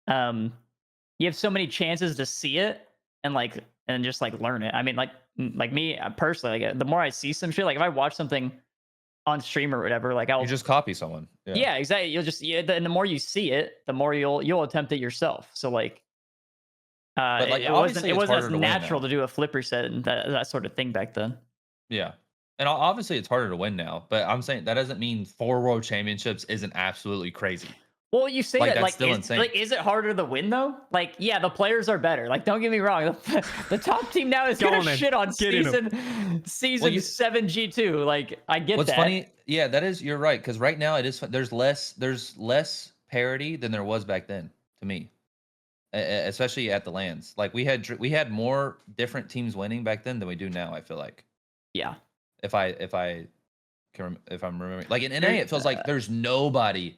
chances to see it and just like learn it. I mean, like me personally, like the more I see some shit, like if I watch something on stream or whatever, like you just copy someone. Yeah, exactly. You'll just and the more you see it, the more you'll attempt it yourself. So like, but like it wasn't as natural to do a flip reset and that sort of thing back then. Yeah. And obviously it's harder to win now, but I'm saying that doesn't mean 4 world championships isn't absolutely crazy. Well, you say that that's still insane. Like, is it harder to win though? Like, yeah, the players are better. Like, don't get me wrong. The top team now is gonna shit on season 7 G2. Like, I get what's that. What's funny? Yeah, that is. You're right. Because right now it is. There's less parity than there was back then. To me, especially at the lands. Like we had more different teams winning back then than we do now. I feel like. Yeah. If I'm remembering, like in NA, it feels like there's nobody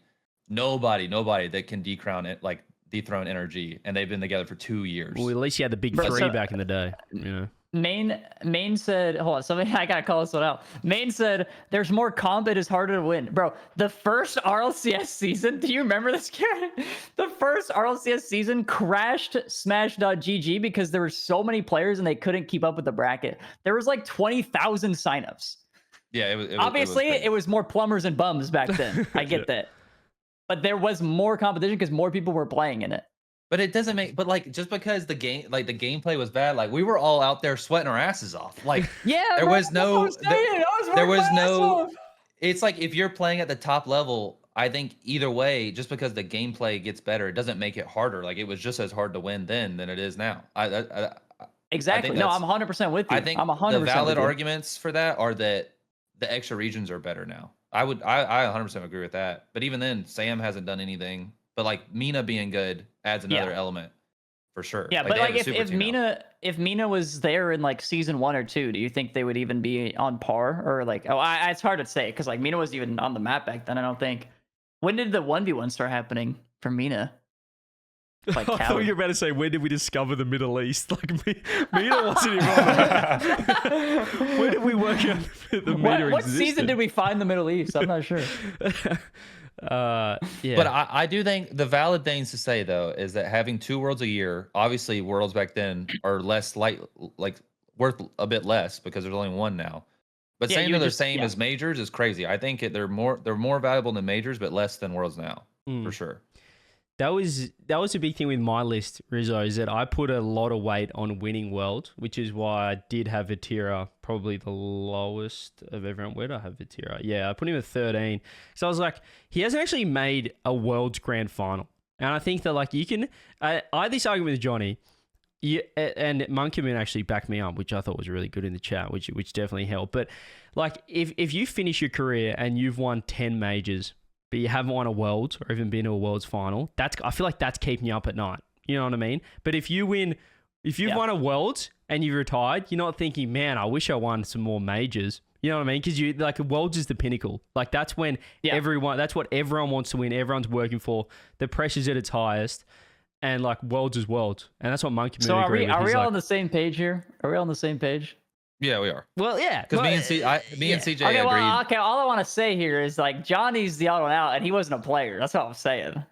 that can dethrone NRG, and they've been together for 2 years. Well, at least you had the big 3 back in the day. Main said, hold on, somebody, I gotta call this one out. Main said, there's more comp, it is harder to win. Bro, the first RLCS season, do you remember this, Garrett? The first RLCS season crashed Smash.gg because there were so many players and they couldn't keep up with the bracket. There was like 20,000 signups. Yeah, it was Obviously, it was more plumbers and bums back then. I get that. But there was more competition because more people were playing in it. But it doesn't make, but like, just because the gameplay was bad, like we were all out there sweating our asses off. Like, yeah, there bro, was no, it's like, if you're playing at the top level, I think either way, just because the gameplay gets better, it doesn't make it harder. Like, it was just as hard to win then than it is now. Exactly. No, I'm 100% with you. I think I'm 100% the valid with you. arguments for that are that the extra regions are better now. I 100% agree with that. But even then, Sam hasn't done anything. But like Mina being good adds another element for sure. Yeah, but like if Mina was there in like season 1 or 2, do you think they would even be on par? Or like, it's hard to say because like Mina wasn't even on the map back then. I don't think. When did the 1v1 start happening for Mina? Like, I thought you were about to say, when did we discover the Middle East? Like, Mina wasn't even on the When did we work out the Mina What season did we find the Middle East? I'm not sure. Yeah. But I do think the valid things to say, though, is that having 2 worlds a year, obviously worlds back then are less like worth a bit less because there's only one now. But saying they're the same as majors is crazy. I think they're more valuable than majors, but less than worlds now, for sure. That was a big thing with my list, Rizzo, is that I put a lot of weight on winning world, which is why I did have Vatira probably the lowest of everyone. Where did I have Vatira? Yeah, I put him at 13. So I was like, he hasn't actually made a world's grand final. And I think that like you can, I had this argument with Johnny, and Monkeyman actually backed me up, which I thought was really good in the chat, which definitely helped. But like if you finish your career and you've won 10 majors, but you haven't won a Worlds or even been to a Worlds final, I feel like that's keeping you up at night. You know what I mean? But if you've won a Worlds and you've retired, you're not thinking, man, I wish I won some more majors. You know what I mean? Because like Worlds is the pinnacle. Like that's when that's what everyone wants to win. Everyone's working for. The pressure's at its highest. And like Worlds is Worlds. And that's what Monkey So are we all on the same page here? Are we all on the same page? Yeah, we are. Well, yeah, because me and CJ okay, agreed. Well, okay, all I want to say here is like Johnny's the odd one out, and he wasn't a player. That's what I'm saying.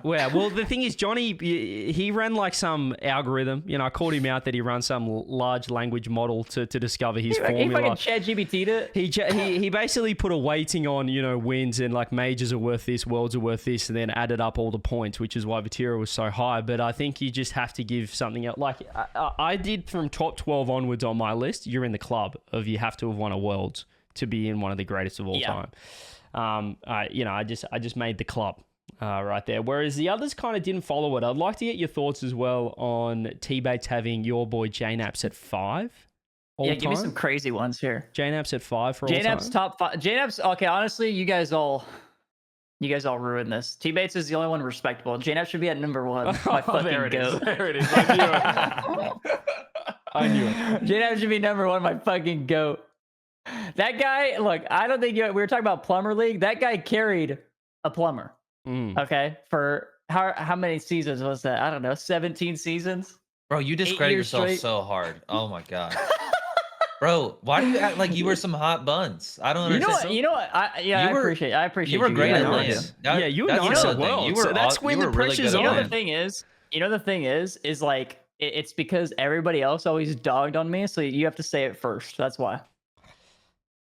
Well, the thing is, Johnny, he ran like some algorithm. You know, I called him out that he ran some large language model to discover his formula. He fucking ChatGPT'd it. He basically put a weighting on, you know, wins and like majors are worth this, worlds are worth this, and then added up all the points, which is why Vatira was so high. But I think you just have to give something else. Like I did from top 12 onwards on my list. You're in the club of you have to have won a worlds to be in one of the greatest of all time. I just made the club. Right there. Whereas the others kind of didn't follow it. I'd like to get your thoughts as well on T-Bates having your boy JKnaps at 5. Give me some crazy ones here. JKnaps at 5 for all time. JKnaps top 5. JKnaps. Okay, honestly, you guys all ruined this. T-Bates is the only one respectable. JKnaps should be at number 1. My fucking there it is. goat. There it is. I knew it. JKnaps should be number 1. My fucking goat. That guy. Look, I don't think we were talking about Plumber League. That guy carried a plumber. Okay, for how many seasons was that? I don't know, 17 seasons. Bro, you discredit yourself straight. So hard. Oh my god, bro, why do you act like you were some hot buns? I don't understand. You know what? I appreciate. You were great at LAN. Yeah, you were nice at Worlds. So that's when the pressure's on. You know the thing is like it's because everybody else always dogged on me, so you have to say it first. That's why.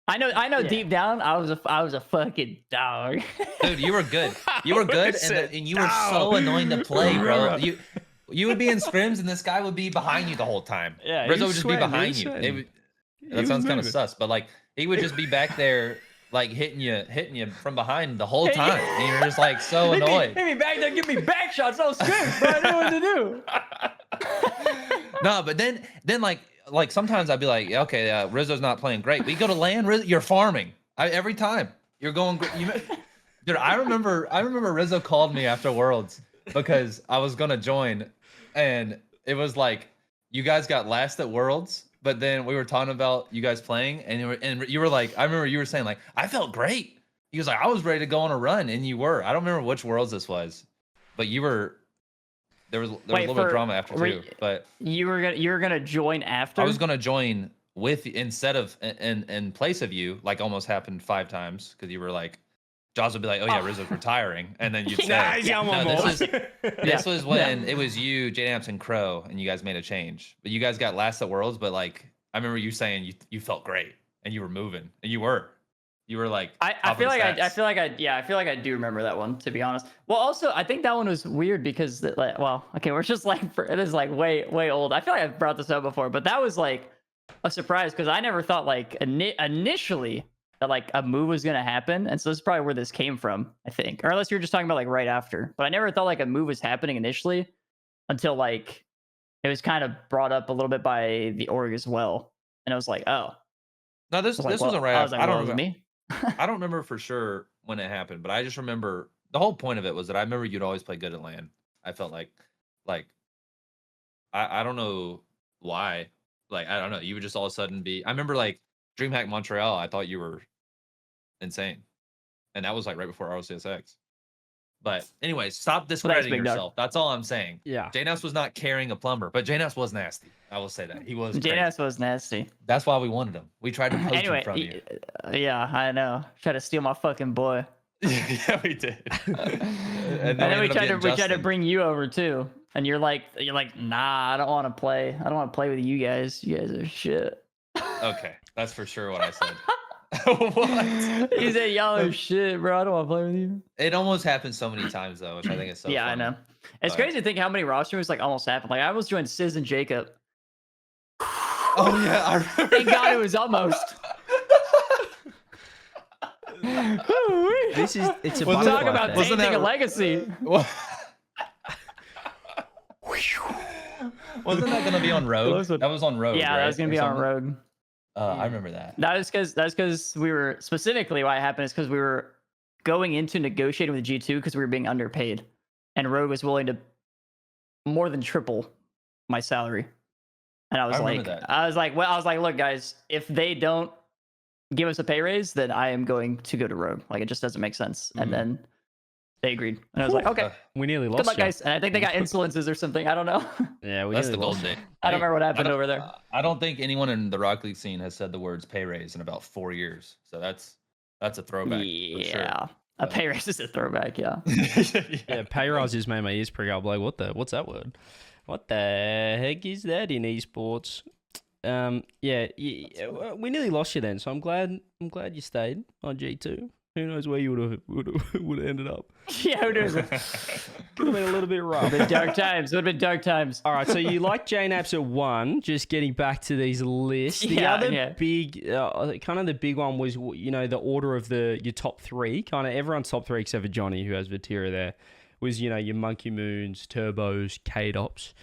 I know. Yeah. Deep down, I was a fucking dog. Dude, you were good. You were good, and you were so annoying to play, bro. You would be in scrims, and this guy would be behind you the whole time. Yeah, Rizzo would just be behind you. That sounds kind of sus, but like he would just be back there, like hitting you from behind the whole time, and you're just like so annoyed. Hit me back there, give me back shots. I was scrims, but I knew what to do. No, but then like sometimes I'd be like, okay, Rizzo's not playing great. But you go to LAN, Rizzo, you're farming. Every time you're going. Dude, I remember Rizzo called me after Worlds because I was gonna join, and it was like you guys got last at Worlds, but then we were talking about you guys playing, and you were like, I remember you were saying like, I felt great. He was like, I was ready to go on a run, and you were. I don't remember which Worlds this was, but you were. there was a little bit of drama after too. But you were gonna join after. I was gonna join with instead of in place of you, like almost happened 5 times because you were like, Jaws would be like, "Oh yeah, Rizzo's retiring," and then you'd say, "This was when it was you, JKnaps and Crow, and you guys made a change, but you guys got last at Worlds, but like I remember you saying you felt great and you were moving and you were like I feel like I do remember that one, to be honest. Well, also I think that one was weird because we're just like it is like way old. I feel like I've brought this up before, but that was like a surprise because I never thought like initially that like a move was gonna happen, and so this is probably where this came from, I think, or unless you were just talking about like right after. But I never thought like a move was happening initially until like it was kind of brought up a little bit by the org as well, and I was like, oh, no, this wasn't right after. I don't remember me. I don't remember for sure when it happened, but I just remember the whole point of it was that I remember you'd always play good at LAN. I felt like I don't know why. Like, I don't know. You would just all of a sudden be. I remember like DreamHack Montreal. I thought you were insane, and that was like right before RLCS. But anyway, stop discrediting yourself. That's all I'm saying. Yeah. JKnaps was not carrying a plumber, but JKnaps was nasty. I will say that he was. JKnaps was nasty. That's why we wanted him. We tried to poach him from you. Yeah, I know. Tried to steal my fucking boy. Yeah, we did. and then we tried to bring you over too. And you're like, nah, I don't want to play. I don't want to play with you guys. You guys are shit. Okay, that's for sure what I said. What? He said, y'all are shit, bro. I don't want to play with you. It almost happened so many times though, which I think is so. Yeah, funny. I know. It's crazy to think how many roster moves like almost happened. Like I almost joined Sizz and Jacob. Oh yeah, I remember. Thank God it was almost. It's a we'll talk about Wasn't tainting that a legacy. Wasn't that gonna be on Rogue? That was on Rogue. Yeah, right? that was gonna be on Rogue. I remember that. That's because we were specifically why it happened is because we were going into negotiating with G2 because we were being underpaid, and Rogue was willing to more than triple my salary. And I was like, look, guys, if they don't give us a pay raise, then I am going to go to Rogue. Like it just doesn't make sense. And then they agreed, and I was like, okay, we nearly lost. Good luck, guys. And I think they got insolences or something. I don't know. Yeah, that's the golden date. I don't remember what happened over there. I don't think anyone in the Rocket League scene has said the words pay raise in about 4 years. So that's a throwback. Yeah, for sure. A pay raise is a throwback. Yeah. Yeah, pay rise just made my ears prick up. Like, what's that word? What the heck is that in esports? Yeah, we nearly lost you then. So I'm glad you stayed on G2. Who knows where you would have ended up? Yeah, who knows? Could have been a little bit rough. Would have been dark times. Would have been dark times. All right, so you like JKnaps at 1. Just getting back to these lists. The other big, kind of the big one was, the order of your top 3. Kind of everyone's top 3 except for Johnny, who has Vatira there, was your Monkey Moons, Turbos, Kaydops.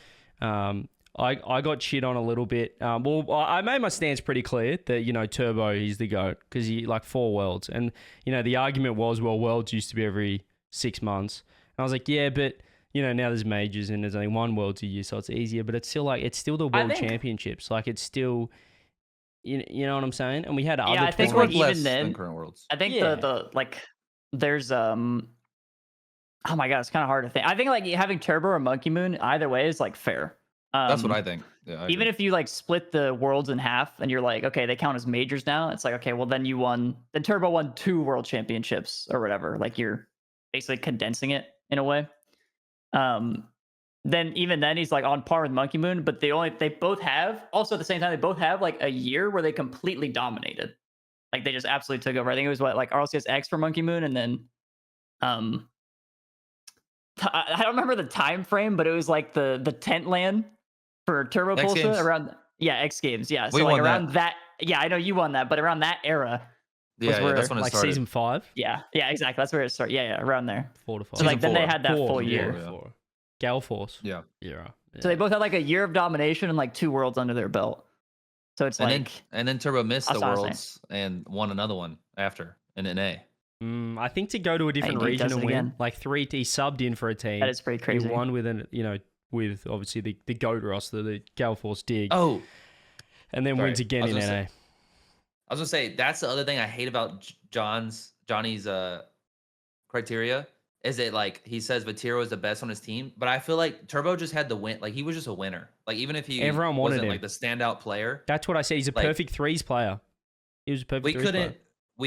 I got shit on a little bit. I made my stance pretty clear that, Turbo, he's the GOAT because he like 4 worlds. And, the argument was, well, worlds used to be every 6 months. And I was like, yeah, but, now there's majors and there's only 1 world a year, so it's easier. But it's still the world championships. Like it's still, you know what I'm saying? And we had other I think like even then, current worlds. I think there's oh my God, it's kind of hard to think. I think like having Turbo or Monkey Moon either way is like fair. That's what I think. Yeah, even if you like split the worlds in half and you're like, okay, they count as majors now. It's like, okay, well then Turbo won 2 world championships or whatever. Like you're basically condensing it in a way. Then he's like on par with Monkey Moon, but they both have also at the same time, they both have like a year where they completely dominated. Like they just absolutely took over. I think it was like RLCS X for Monkey Moon. And then, I don't remember the time frame, but it was like the tent land for Turbo Pulsa around X Games. Yeah. So like around that. Yeah, I know you won that, but around that era. Yeah, that's when it like started. Season 5. Yeah, exactly. That's where it started. Yeah, around there. 4 to 5. So like then they had that 4, full year. 4. Gal Force. Yeah. So they both had like a year of domination and like 2 worlds under their belt. So it's and then Turbo missed the worlds and won another one after in NA. I think to go to a different region and win, like 3, he subbed in for a team. That is pretty crazy. He won with with obviously the GOAT roster, the Gal Force Dig. Oh, and then wins again in NA. I was gonna say that's the other thing I hate about Johnny's criteria is it like he says Vatiro is the best on his team, but I feel like Turbo just had the win. Like he was just a winner. Like even if he Everyone wanted wasn't him. like the standout player, That's what I said. He's a like, perfect threes player. He was a perfect we threes player.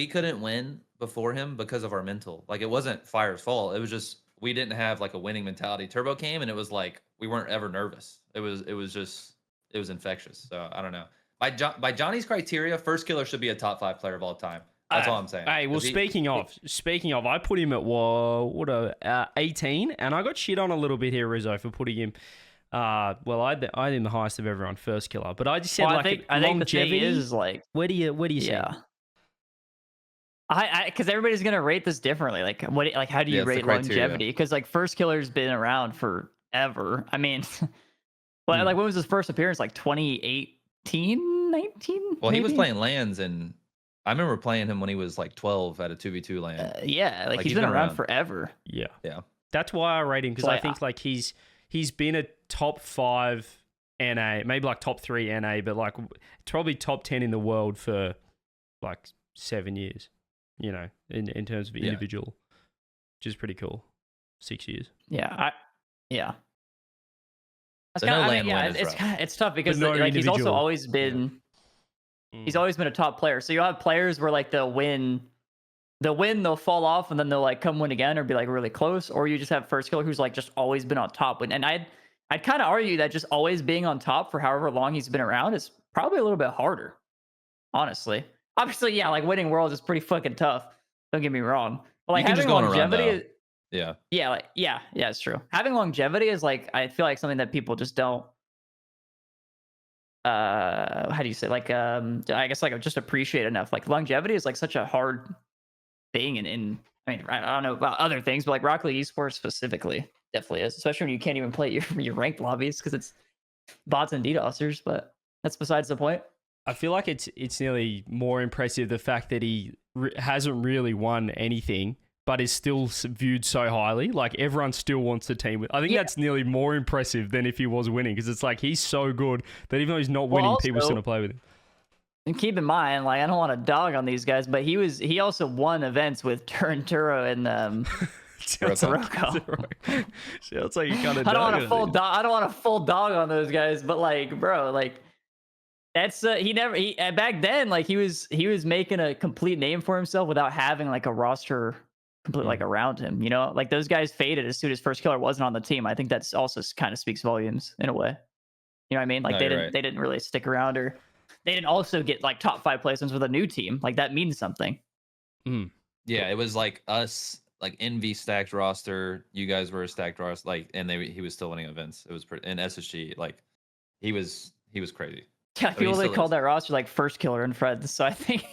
couldn't win before him because of our mental. Like it wasn't Fire's fault. It was just we didn't have like a winning mentality. Turbo came and it was like we weren't ever nervous. It was infectious. So I don't know. By Johnny's criteria, first killer should be a top 5 player of all time. That's all I'm saying. Hey, well, speaking of, I put him at 18, and I got shit on a little bit here, Rizzo, for putting him. I had him the highest of everyone, first killer. But I just said I think longevity. the thing is like, where do you see? Yeah. Because everybody's gonna rate this differently. Like, how do you rate longevity? Because like first killer's been around forever. I mean, like when was his first appearance? Like 2018, 19? Well, maybe? he was playing lands, and I remember playing him when he was like 12 at a 2v2 land. Yeah, like he's been around forever. Yeah. Yeah. That's why I rate him, because I think like he's been a top 5 NA, maybe like top 3 NA, but like probably top 10 in the world for like 7 years. You know, in terms of individual, which is pretty cool. 6 years. Yeah, So no land win is it's tough because like he's also always been he's always been a top player. So you have players where like they'll win, they'll fall off, and then they'll like come win again or be like really close. Or you just have first killer who's like just always been on top. And I'd kind of argue that just always being on top for however long he's been around is probably a little bit harder, honestly. Obviously, yeah, like winning worlds is pretty fucking tough. Don't get me wrong. But like having longevity, it's true. Having longevity is like, I feel like something that people just don't. How do you say? Like, I guess like just appreciate enough. Like longevity is like such a hard thing, and I mean, I don't know about other things, but like Rocket League esports specifically definitely is, especially when you can't even play your ranked lobbies because it's bots and DDoSers. But that's besides the point. I feel like it's nearly more impressive the fact that he hasn't really won anything, but is still viewed so highly. Like everyone still wants to team with. I think that's nearly more impressive than if he was winning, because it's like he's so good that even though he's not winning, people still want to play with him. And keep in mind, like I don't want to dog on these guys, but he also won events with Turo and Sirocco. Sounds like you kind of. I don't want a full dog on those guys, but like, bro, like. That's back then, like he was making a complete name for himself without having like a roster completely like around him, you know, like those guys faded as soon as first killer wasn't on the team. I think that's also kind of speaks volumes in a way, you know what I mean? Like they didn't really stick around, or they didn't also get like top 5 placements with a new team. Like that means something. Yeah, it was like us, like NV stacked roster, you guys were a stacked roster, like, and he was still winning events. It was pretty, and SSG, like he was crazy. Yeah, people they called that roster like first killer and Fred. So I think,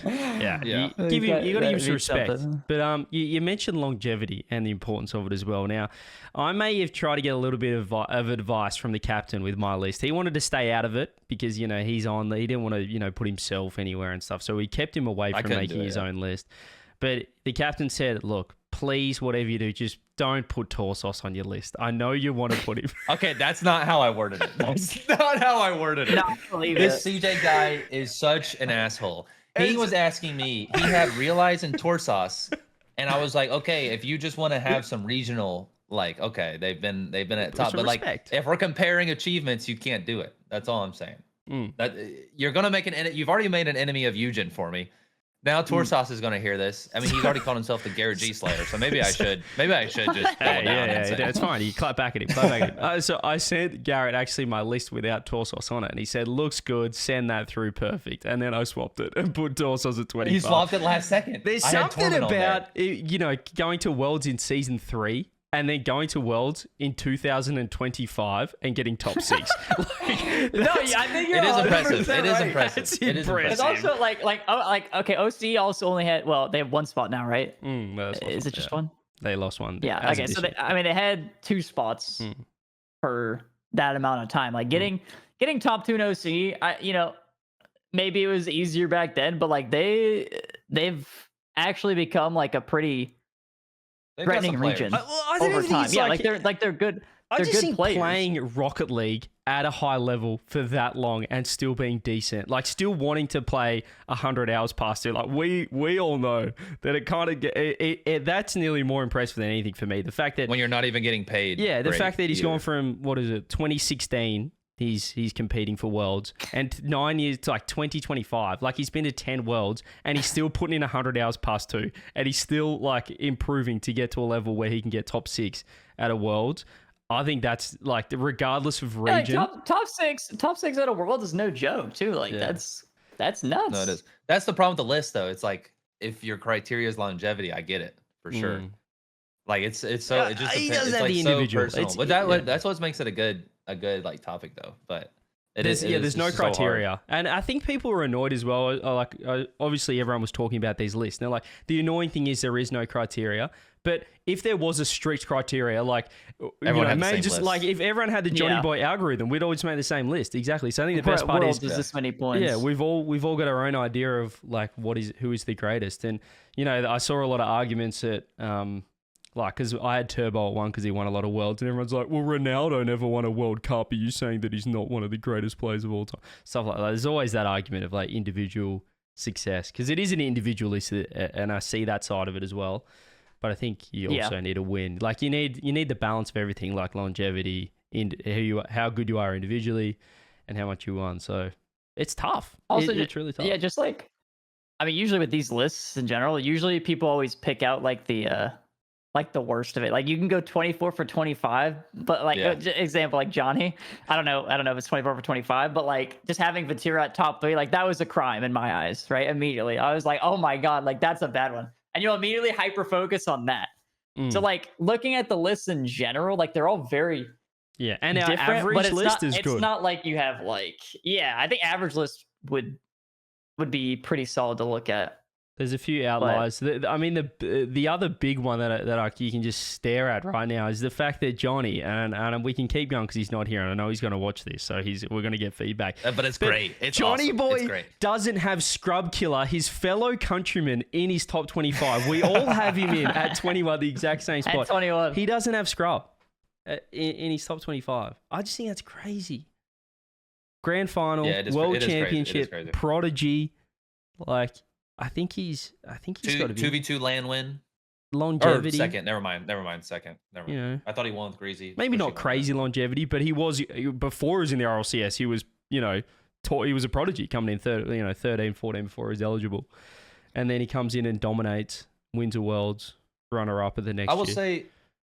yeah. You got to give some respect. Something. But you mentioned longevity and the importance of it as well. Now, I may have tried to get a little bit of advice from the captain with my list. He wanted to stay out of it because he didn't want to put himself anywhere and stuff. So we kept him away from making his own list. But the captain said, "Look, please, whatever you do, just don't put Torsos on your list. I know you want to put him." Okay, that's not how I worded it. That's not how I worded it. This CJ guy is such an asshole. He was asking me. He had Realize and Torsos, and I was like, okay, if you just want to have some regional, like, okay, they've been at top, but like, if we're comparing achievements, you can't do it. That's all I'm saying. That you're gonna make you've already made an enemy of Eugen for me. Now Torsos is going to hear this. I mean, he's already called himself the GarrettG Slayer, so maybe I should just it's fine. You clap back at him. So I sent Garrett actually my list without Torsos on it, and he said, "Looks good. Send that through, perfect." And then I swapped it and put Torsos at 25. He swapped it last second. There's something about going to Worlds in Season 3. And then going to Worlds in 2025 and getting top 6. I think you're. It is impressive. Right. It is impressive. It's also like okay, OC also only had they have 1 spot now, right? Is it just one? They lost one. Yeah. Okay. So they had 2 spots for that amount of time. Like getting top 2 in OC. Maybe it was easier back then, but like they've actually become like a pretty threatening region over time. Yeah, they're good. I they're just good think players. playing Rocket League at a high level for that long and still being decent, like still wanting to play 100 hours past it, like we all know that it kind of that's nearly more impressive than anything for me. The fact that when you're not even getting paid. yeah, the fact that he's either. gone from 2016. He's competing for Worlds, and 9 years to like 2025. Like he's been to 10 Worlds, and he's still putting in 100 hours past 2, and he's still like improving to get to a level where he can get top 6 at a Worlds. I think that's like regardless of region. Yeah, like top six at a World is no joke too. Like that's nuts. No, it is. That's the problem with the list though. It's like if your criteria is longevity, I get it for sure. Like it's so it just he depends. doesn't It's have like the so individual. personal. But that's what makes it a good like topic though. But there's no just so hard. criteria, and I think people are annoyed as well. Like obviously everyone was talking about these lists. And they're like, the annoying thing is there is no criteria. But if there was a strict criteria, like everyone had the same just list. like if everyone had the JohnnyBoi algorithm, we'd always make the same list. Exactly. So I think the best part is this many points. yeah, we've all got our own idea of like who is the greatest, and I saw a lot of arguments that like, because I had Turbo at 1 because he won a lot of Worlds, and everyone's like, well, Ronaldo never won a World Cup. Are you saying that he's not one of the greatest players of all time? Stuff like that. There's always that argument of like individual success, because it is an individualist, and I see that side of it as well. But I think you also need a win. Like you need the balance of everything, like longevity, how good you are individually, and how much you won. So it's tough. Also, it's really tough. Yeah, just like, I mean, usually with these lists in general, usually people always pick out like the worst of it. Like you can go 24 for 25, but like example, like Johnny, I don't know if it's 24 for 25, but like just having Vatira at top 3, like that was a crime in my eyes, right? Immediately. I was like, oh my God, like that's a bad one. And you'll immediately hyper focus on that. So like looking at the lists in general, like they're all very and our different, average but list is good. It's not like you have like, I think average list would be pretty solid to look at. There's a few outliers. I mean, the other big one that you can just stare at right now is the fact that Johnny, and we can keep going because he's not here, and I know he's going to watch this, so we're going to get feedback. But it's great. It's JohnnyBoi It's great. doesn't have Scrub Killer, his fellow countryman, in his top 25. We all have him in at 21, the exact same spot. At 21. He doesn't have Scrub in his top 25. I just think that's crazy. Grand Final, World Championship, Prodigy, like... I think he's got to be 2v2 land win. Longevity. Or second. Never mind. Second. Never mind. You know, I thought he won with Greasy. Maybe not crazy longevity, but he was before he was in the RLCS. He was, he was a prodigy coming in 13, 14 before he was eligible, and then he comes in and dominates, wins a Worlds, runner up at the next. I will say,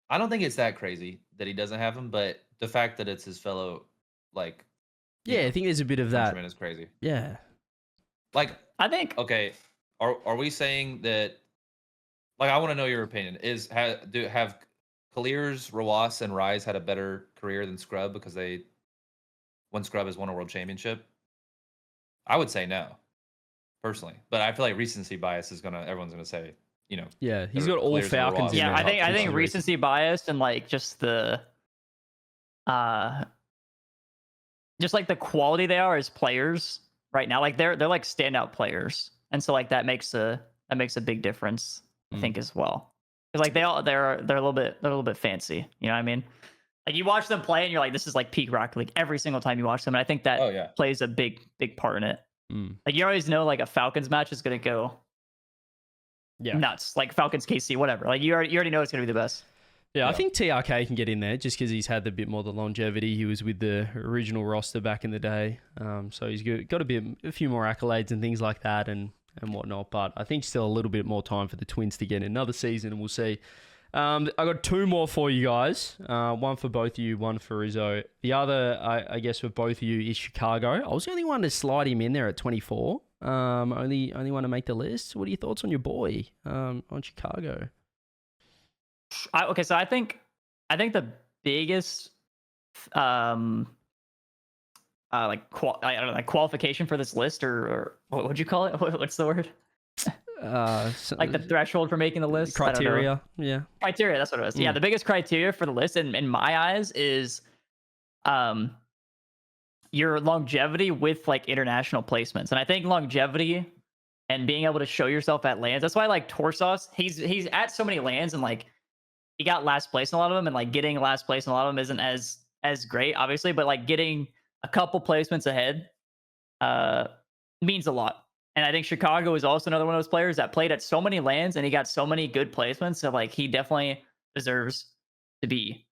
I don't think it's that crazy that he doesn't have him, but the fact that it's his fellow, like, I think there's a bit of that. Is crazy. Yeah, like I think okay. Are we saying that? Like, I want to know your opinion. Have Clears, Rawas, and Rise had a better career than Scrub because when Scrub has won a world championship? I would say no, personally. But I feel like recency bias everyone's gonna say, Yeah, he's got all Falcons. Yeah, I think recency bias and like just the just like the quality they are as players right now. Like they're like standout players. And so like that makes a big difference, I think, as well. Because like they're a little bit fancy. You know what I mean? Like you watch them play and you're like, this is like peak Rocket League every single time you watch them. And I think that plays a big part in it. Like you always know like a Falcons match is gonna go nuts. Like Falcons KC, whatever. Like you already know it's gonna be the best. Yeah, I think TRK can get in there just because he's had a bit more the longevity. He was with the original roster back in the day. So he's got a few more accolades and things like that and whatnot. But I think still a little bit more time for the Twins to get in another season, and we'll see. I got 2 more for you guys. One for both of you, one for Rizzo. The other, I guess, for both of you is Chicago. I was the only one to slide him in there at 24. Only one to make the list. What are your thoughts on your boy on Chicago? Okay, so I think the biggest qualification for this list, or what would you call it? What's the word? Like the threshold for making the list. Criteria. Yeah. Criteria. That's what it was. Yeah, the biggest criteria for the list, in my eyes, is your longevity with like international placements, and I think longevity and being able to show yourself at lands. That's why I like Torsos. He's at so many lands, and like he got last place in a lot of them, and like getting last place in a lot of them isn't as great, obviously, but like getting a couple placements ahead means a lot. And I think Chicago is also another one of those players that played at so many lands and he got so many good placements. So like he definitely deserves to be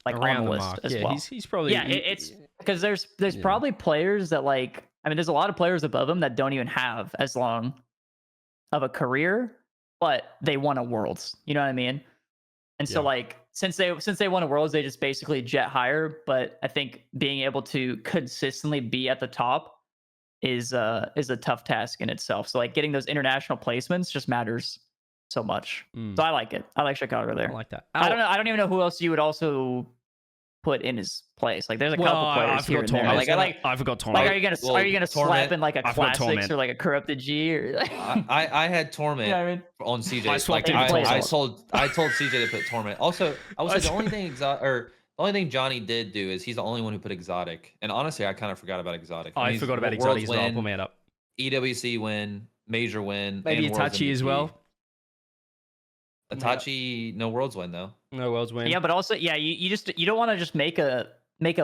like around on the the list mark. as Yeah, well. he's probably It's because there's Yeah. probably players that like, I mean, there's a lot of players above him that don't even have as long of a career, but they won a Worlds. You know what I mean? And so Yeah. like since they won a Worlds, they just basically jet higher. But I think being able to consistently be at the top is a tough task in itself. So like getting those international placements just matters so much. So I like it. I like Chicago there. I like that. I don't know. I don't even know who else you would also put in his place. Like there's a couple players here and there. Torment. I forgot Torment. Like are you gonna slap in like a I've got classics Torment. or like a corrupted G or like, I had Torment you know what I mean? on CJ. I swapped Like, him I twice. told CJ to put Torment. Also, I would say the only thing Johnny did do is he's the only one who put exotic. And honestly, I kind of forgot about exotic. I forgot about exotic as well. I'll pull me up. EWC win, major win, Maybe and Worlds Itachi as MVP. well. Itachi, no Worlds win though. No Worlds win. Yeah, but also you don't want to just make a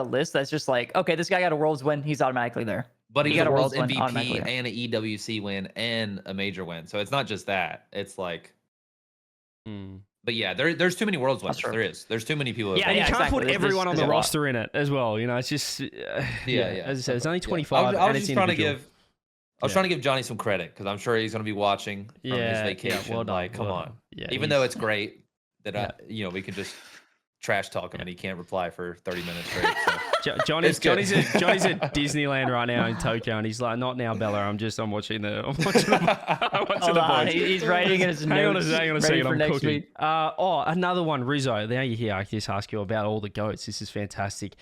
list that's just like, okay, this guy got a Worlds win, he's automatically there. But he You got got a a Worlds Worlds win MVP automatically. and an EWC win and a major win. So it's not just that. It's like, but yeah, there's too many Worlds wins. true. There's too many people. Yeah, And you can't exactly. put There's- everyone on there's the a lot. roster in it as well. You know, it's just yeah. As I said, it's only Yeah. 25. I was and just it's trying to individual. give. I was trying to give Johnny some credit because I'm sure he's going to be watching from his vacation. well done, like, come well on. done. Yeah, Even he's- though it's great that we can just trash talk him and he can't reply for 30 minutes straight. So. Johnny's It's good. Johnny's at Disneyland right now in Tokyo, and he's like, "Not now, Bella. I'm watching the Hold on, boys." he's writing in his notes. Hang on a ready second. for I'm next cooking. week. Another one, Rizzo. Now you're here. I can just ask you about all the goats. This is fantastic.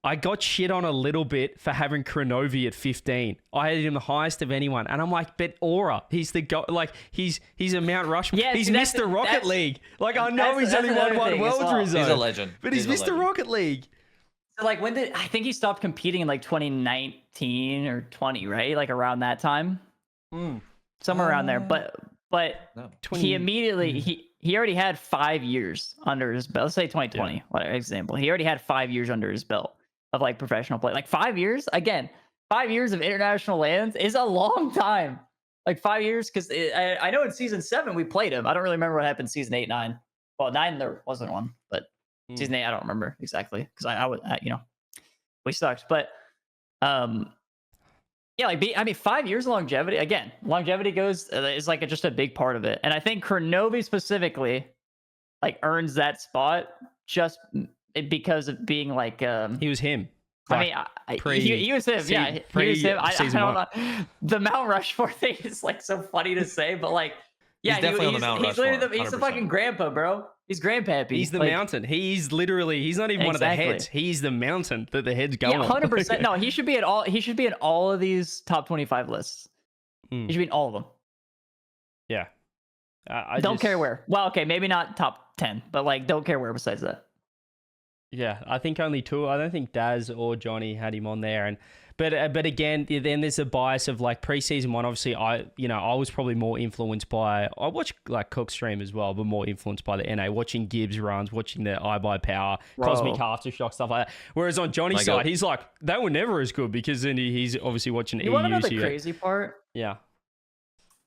I got shit on a little bit for having Kronovi at 15. I had him the highest of anyone, and I'm like, but Aura, he's the goat. Like he's a Mount Rushmore. Yeah, he's see, that's- Mr. Rocket that's- League. Like I know that's- he's that's only won another one thing as Worlds, well. Rizzo. He's a legend. But he's Mr. legend. Rocket League. So like I think he stopped competing in like 2019 or 20, right? Like around that time. Somewhere around there. But No. he immediately he already had 5 years under his belt. Let's say 2020, whatever example. He already had 5 years under his belt of like professional play. Like 5 years, again, 5 years of international lands is a long time. Like 5 years, because I know in season 7 we played him. I don't really remember what happened in season 8, 9. Well, 9 there wasn't one, but season 8 I don't remember exactly because I was we sucked. But yeah, like 5 years of longevity. Again, longevity is like just a big part of it, and I think Kronovi specifically like earns that spot just because of being like He was him. I mean, he was him. Yeah, he was him. I don't know. The Mount Rushmore thing is like so funny to say, but like, yeah, He's definitely on the Mount he's literally Rushmore, he's the 100%. fucking grandpa, bro. He's grandpappy. He's the Like, mountain. He's literally. He's not even one of the Exactly. heads. He's the mountain that the heads go Yeah, on. 100%. No, he should be at all. He should be in all of these top 25 lists. He should be in all of them. Yeah. I Don't just- care where. Well, okay, maybe not top 10, but like, don't care where besides that. Yeah, I think only two. I don't think Daz or Johnny had him on there, but again, then there's a bias of like preseason one. Obviously, I was probably more influenced by. I watch like Cook stream as well, but more influenced by the NA, watching Gibbs runs, watching the iBuy Power, Cosmic Aftershock stuff like that. Whereas on Johnny's side, he's like they were never as good because then he's obviously watching You want to know the EU. crazy part? Yeah.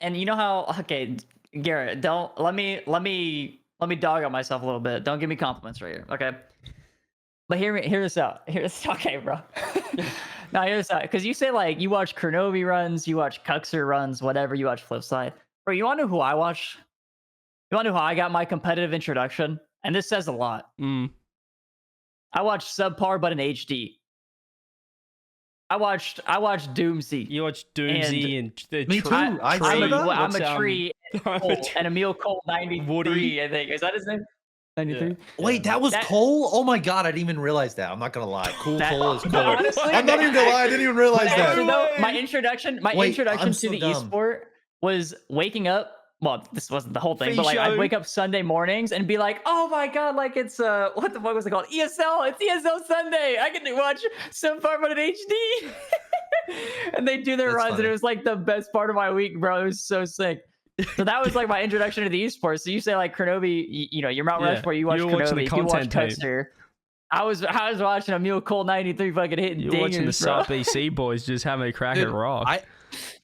And you know how? Okay, Garrett, don't let me dog on myself a little bit. Don't give me compliments right here, okay? But hear this out. Okay, bro. Now hear this out, because you say like you watch Kronovi runs, you watch Cuxer runs, whatever. You watch Flipside, bro. You want to know who I watch? You want to know how I got my competitive introduction? And this says a lot. I watched Subpar, but in HD. I watched Doomsy. You watch Doomsy and the Me too. I Tree. see that. I'm a tree. And Emil Cole 93, Woody. I think. Is that his name? 93? Yeah. Wait, that was Cole? Oh my god, I didn't even realize that. I'm not gonna lie. Cole is Cole. Honestly, I'm not even gonna lie, I didn't even realize Actually, that. though, my introduction Wait, to I'm the so dumb. esport was waking up. Well, this wasn't the whole thing, but like Show. I'd wake up Sunday mornings and be like, "Oh my god, like it's what the fuck was it called? ESL. It's ESL Sunday. I get to watch some part of it in HD." And they do their That's runs, funny. and it was like the best part of my week, bro. It was so sick. So that was like my introduction to the esports. So you say like Kronovi, you're Mount Rushmore, you watch You're watching the Kronovi, you watch content team. Custer. I was watching Emil Cole 93 fucking hitting You're dingers, watching the bro. South BC boys just having a crack Dude, at rock.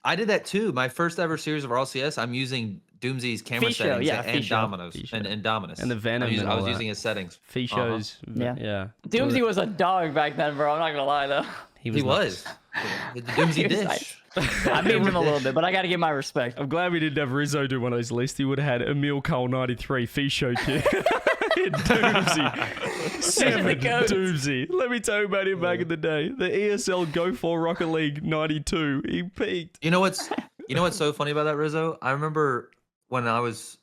I did that too. My first ever series of RLCS, I'm using Doomsy's camera Fisho, settings yeah, and Fisho. Dominus Fisho. and Dominus. And the Venom and I all was that. using his settings. Fisho's, Yeah. yeah. Doomsy was a dog back then, bro. I'm not gonna lie though. He nuts. was. The Doomsy He was dish. nice. I memed him a little bit, but I gotta give my respect. I'm glad we didn't have Rizzo do one of those lists. He would have had Emil Cole 93, Fisho kid. Doomsy. 7 Doomsy. Let me tell you about him back in the day. The ESL Go 4 Rocket League 92. He peaked. You know what's so funny about that, Rizzo? I remember when I think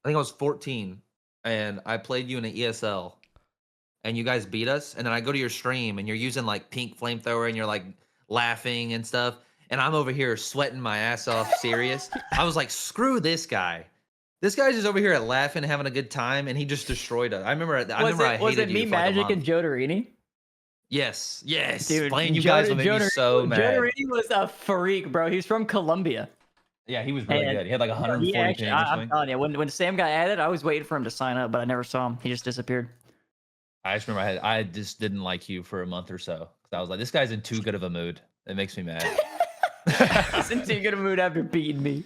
I was 14 and I played you in an ESL and you guys beat us, and then I go to your stream and you're using like pink flamethrower and you're like laughing and stuff, and I'm over here sweating my ass off serious. I was like, screw this guy. This guy's just over here laughing, having a good time, and he just destroyed us. I remember I hated Was it you me, for like a Magic, and month. Jodarini? Yes, Dude, playing you guys would make me so mad. Jodarini was a freak, bro. He's from Colombia. Yeah, he was really And good. He had like 140 ping or I'm something. telling you, when Sam got added, I was waiting for him to sign up, but I never saw him. He just disappeared. I just remember I just didn't like you for a month or so. I was like, this guy's in too good of a mood. It makes me mad. He's in too good a mood after beating me.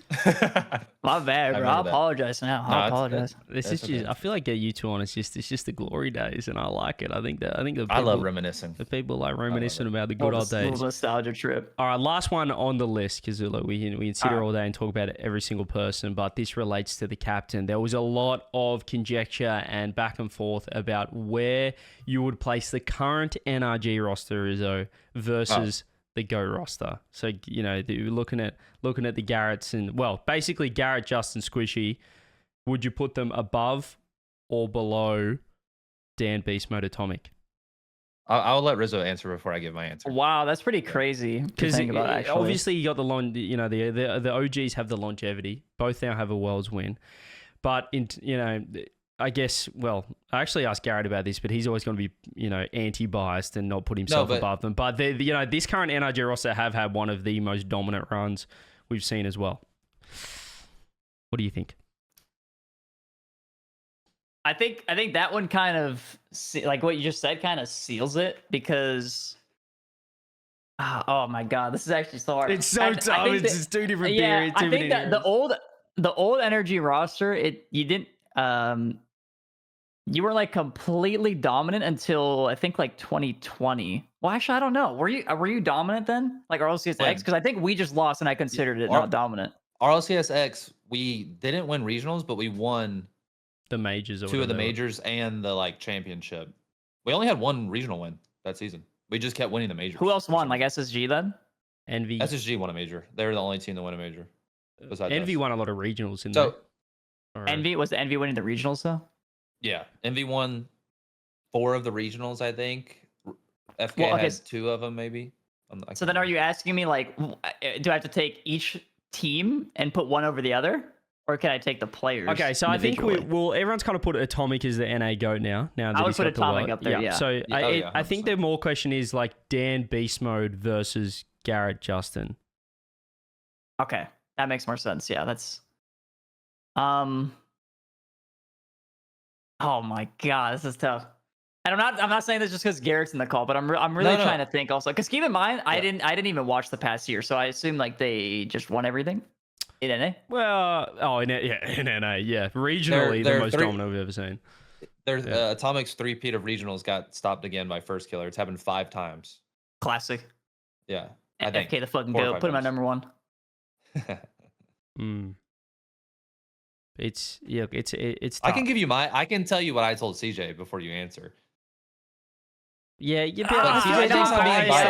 My bad, bro. I'll apologize now. No, I apologize. This is just. I feel like you two on. It's just the glory days, and I like it. I think the people, I love reminiscing. The people like reminiscing about the good old Little days. nostalgia trip. All right, last one on the list, because look, we can sit here all day and talk about every single person, but this relates to the captain. There was a lot of conjecture and back and forth about where you would place the current NRG roster, Rizzo, versus the Go roster. So you're looking at the Garretts and basically Garrett, Justin, Squishy. Would you put them above or below Dan, Beast Mode, Atomic? I'll let Rizzo answer before I give my answer. Wow, that's pretty crazy to think about. Actually, obviously you got the OGs have the longevity. Both now have a Worlds win, but I guess, I actually asked Garrett about this, but he's always going to be, anti-biased and not put himself above them. But this current NRG roster have had one of the most dominant runs we've seen as well. What do you think? I think that one kind of, like what you just said, kind of seals it because, oh my god, this is actually so hard. It's so tough. It's just two different periods. I think that the old energy roster, you didn't. You were like completely dominant until I think like 2020. Well, actually, I don't know. Were you dominant then? Like RLCS X? Because I think we just lost and I considered it not dominant. RLCS X, we didn't win regionals, but we won the majors. Two of the majors and the like championship. We only had one regional win that season. We just kept winning the majors. Who else won? Like SSG then? Envy. SSG won a major. They were the only team to win a major. Envy won a lot of regionals in there. Envy was the Envy winning the regionals though? Yeah, Envy won 4 of the regionals, I think. FK had 2 of them, maybe. So then, are you asking me like, do I have to take each team and put one over the other, or can I take the players? Okay, so I think everyone's kind of put Atomic as the NA GOAT now. Now that I would put Atomic up there. Yeah. So I think the more question is like Dan Beast Mode versus Garrett Justin. Okay, that makes more sense. Yeah, that's. Oh my god, this is tough. And I'm not saying this just because Garrett's in the call, but I'm really trying to think also. Because keep in mind, I didn't even watch the past year, so I assume like they just won everything in NA. Well, in NA, yeah. Regionally, the most dominant we've ever seen. There's Atomic's 3-peat of regionals got stopped again by First Killer. It's happened 5 times. Classic. Yeah, I think FK the fucking goat. Put him at number 1. It's tough. I can tell you what I told CJ before you answer. Yeah, I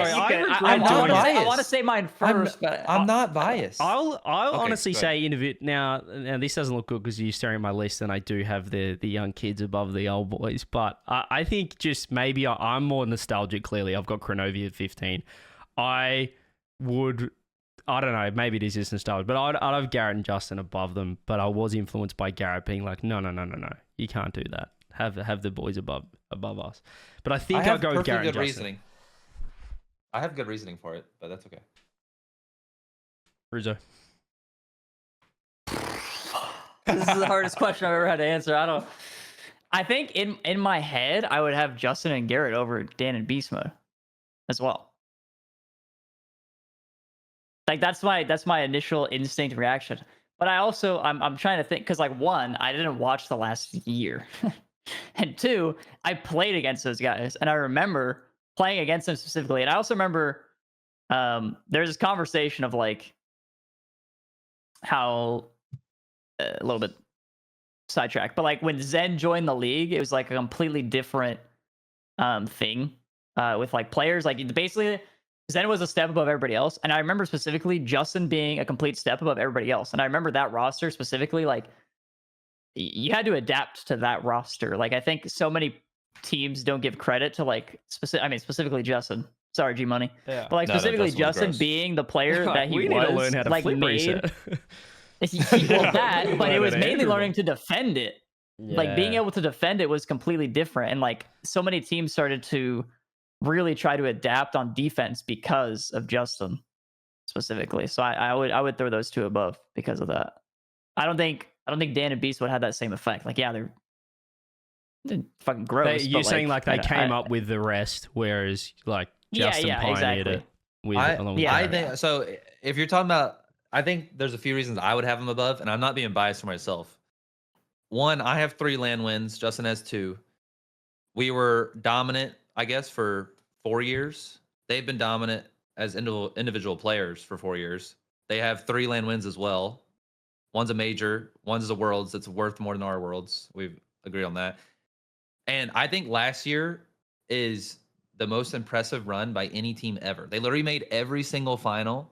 want to say mine first, I'm not biased. I'll honestly say now this doesn't look good because you're staring at my list and I do have the young kids above the old boys, but I think just maybe I'm more nostalgic. Clearly, I've got Kronovi at 15. I don't know, maybe it is just nostalgia, but I'd have Garrett and Justin above them, but I was influenced by Garrett being like, no, you can't do that. Have the boys above us. But I think I'll go with Garrett and Justin. Reasoning. I have good reasoning for it, but that's okay. Rizzo. This is the hardest question I've ever had to answer. I think in my head, I would have Justin and Garrett over Dan and Beast Mode as well. Like that's my initial instinct reaction. But I also I'm trying to think because like one, I didn't watch the last year. And two, I played against those guys and I remember playing against them specifically. And I also remember there's this conversation of like how a little bit sidetracked, but like when Zen joined the league, it was like a completely different thing with like players. Like basically Zen was a step above everybody else. And I remember specifically Justin being a complete step above everybody else. And I remember that roster specifically, like you had to adapt to that roster. Like I think so many teams don't give credit to like specifically Justin. Sorry, G Money. Yeah. But like specifically Justin being the player that he we was, need to learn how to like flip reset. Well, that, but it was mainly learning to defend it. Yeah. Like being able to defend it was completely different. And like so many teams started to really try to adapt on defense because of Justin specifically. So I would throw those two above because of that. I don't think Dan and Beast would have that same effect. Like, yeah, they're fucking gross. You're saying like they came up with the rest, whereas like Justin pioneered it. I think so. If you're talking about, I think there's a few reasons I would have him above, and I'm not being biased for myself. One, I have 3 LAN wins. Justin has 2. We were dominant, I guess, for 4 years. They've been dominant as individual players for 4 years. They have 3 LAN wins as well. One's a major, one's a worlds that's worth more than our worlds. We agree on that. And I think last year is the most impressive run by any team ever. They literally made every single final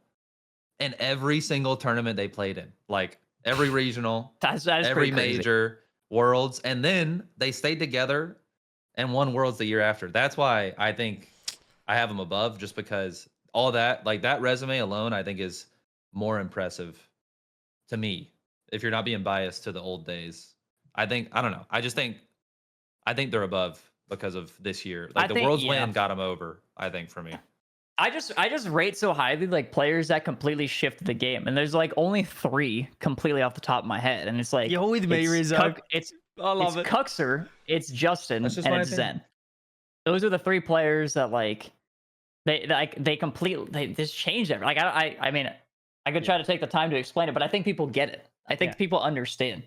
and every single tournament they played in. Like every regional, that is every major, worlds, and then they stayed together and won worlds the year after. That's why I think I have them above, just because all that, like that resume alone, I think is more impressive to me, if you're not being biased to the old days. I don't know. I think they're above because of this year. Like the world's win got them over, I think, for me. I just rate so highly like players that completely shift the game. And there's like only 3 completely off the top of my head. And it's like, you're with me, Rizzo. I love it. Cuxer, it's Justin, and it's Zen. Those are the 3 players that like they just changed it. Like I mean, I could try to take the time to explain it, but I think people get it. I think people understand.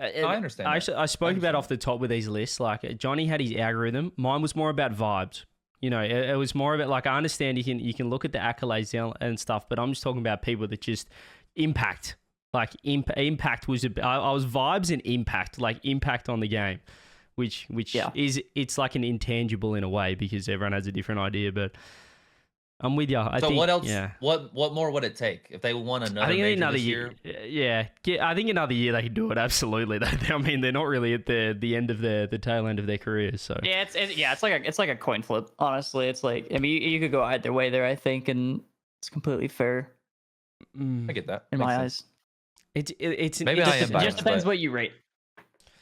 I understand. I spoke about off the top with these lists. Like Johnny had his algorithm. Mine was more about vibes. You know, it was more about like, I understand you can look at the accolades and stuff, but I'm just talking about people that just impact. Like impact was I was vibes and impact, like impact on the game, which is, it's like an intangible in a way because everyone has a different idea. But I'm with you. What else? Yeah. What more would it take if they won another major this year? Yeah, I think another year they could do it. Absolutely. I mean, they're not really at the end of the tail end of their careers. So yeah, it's like a coin flip. Honestly, it's like, I mean, you could go either way there, I think, and it's completely fair. I get that in my eyes. It's maybe I am biased, just depends what you rate.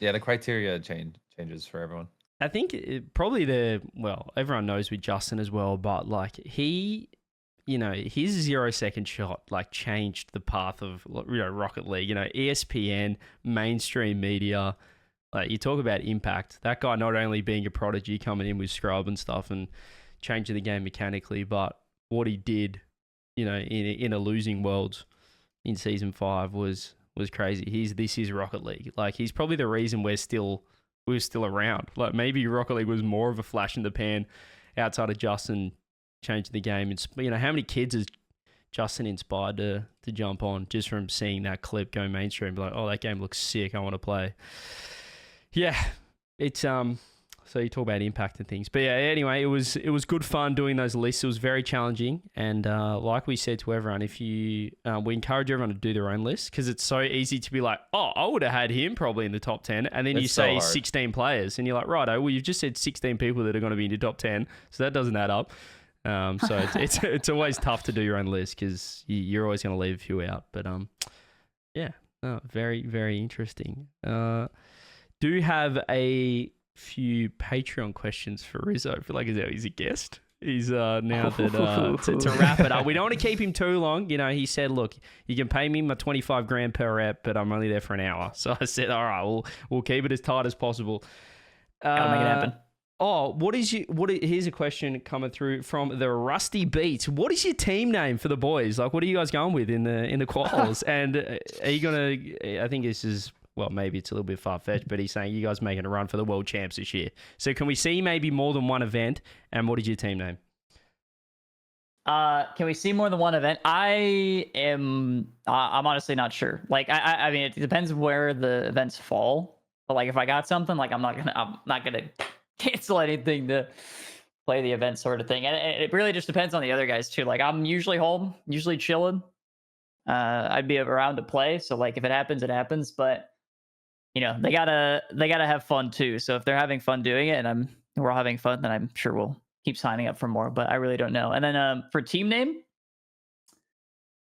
Yeah, the criteria changes for everyone. I think everyone knows with Justin as well, but like his 0-second shot like changed the path of Rocket League. You know, ESPN, mainstream media. Like you talk about impact. That guy not only being a prodigy coming in with scrub and stuff and changing the game mechanically, but what he did, you know, in a losing world in season 5 was crazy. This is Rocket League. Like he's probably the reason we're still around. Like maybe Rocket League was more of a flash in the pan outside of Justin changing the game. It's, you know, how many kids has Justin inspired to jump on just from seeing that clip go mainstream? Like, oh, that game looks sick, I want to play. Yeah, it's so you talk about impact and things, but yeah. Anyway, it was good fun doing those lists. It was very challenging, and like we said to everyone, if you we encourage everyone to do their own list because it's so easy to be like, oh, I would have had him probably in the top 10, and then you say 16 players, and you're like, righto, well, you've just said 16 people that are going to be in your top 10, so that doesn't add up. So it's always tough to do your own list because you're always going to leave a few out. But yeah, very very interesting. Do have a few Patreon questions for Rizzo. I feel like he's a guest. He's now that to wrap it up. We don't want to keep him too long. You know, he said, "Look, you can pay me my 25 grand per rep, but I'm only there for an hour." So I said, "All right, we'll keep it as tight as possible." Gotta make it happen. Oh, here's a question coming through from the Rusty Beats. What is your team name for the boys? Like, what are you guys going with in the quals? And are you gonna? I think this is. Well, maybe it's a little bit far-fetched, but he's saying you guys making a run for the world champs this year. So can we see maybe more than one event? And what is your team name? Can we see more than one event? I'm honestly not sure. Like, I mean, it depends where the events fall. But like, if I got something, like, I'm not gonna cancel anything to play the event sort of thing. And it really just depends on the other guys too. Like, I'm usually home, usually chilling. I'd be around to play. So like, if it happens, it happens. But you know, they gotta have fun too. So if they're having fun doing it and we're all having fun, then I'm sure we'll keep signing up for more. But I really don't know. And then for team name,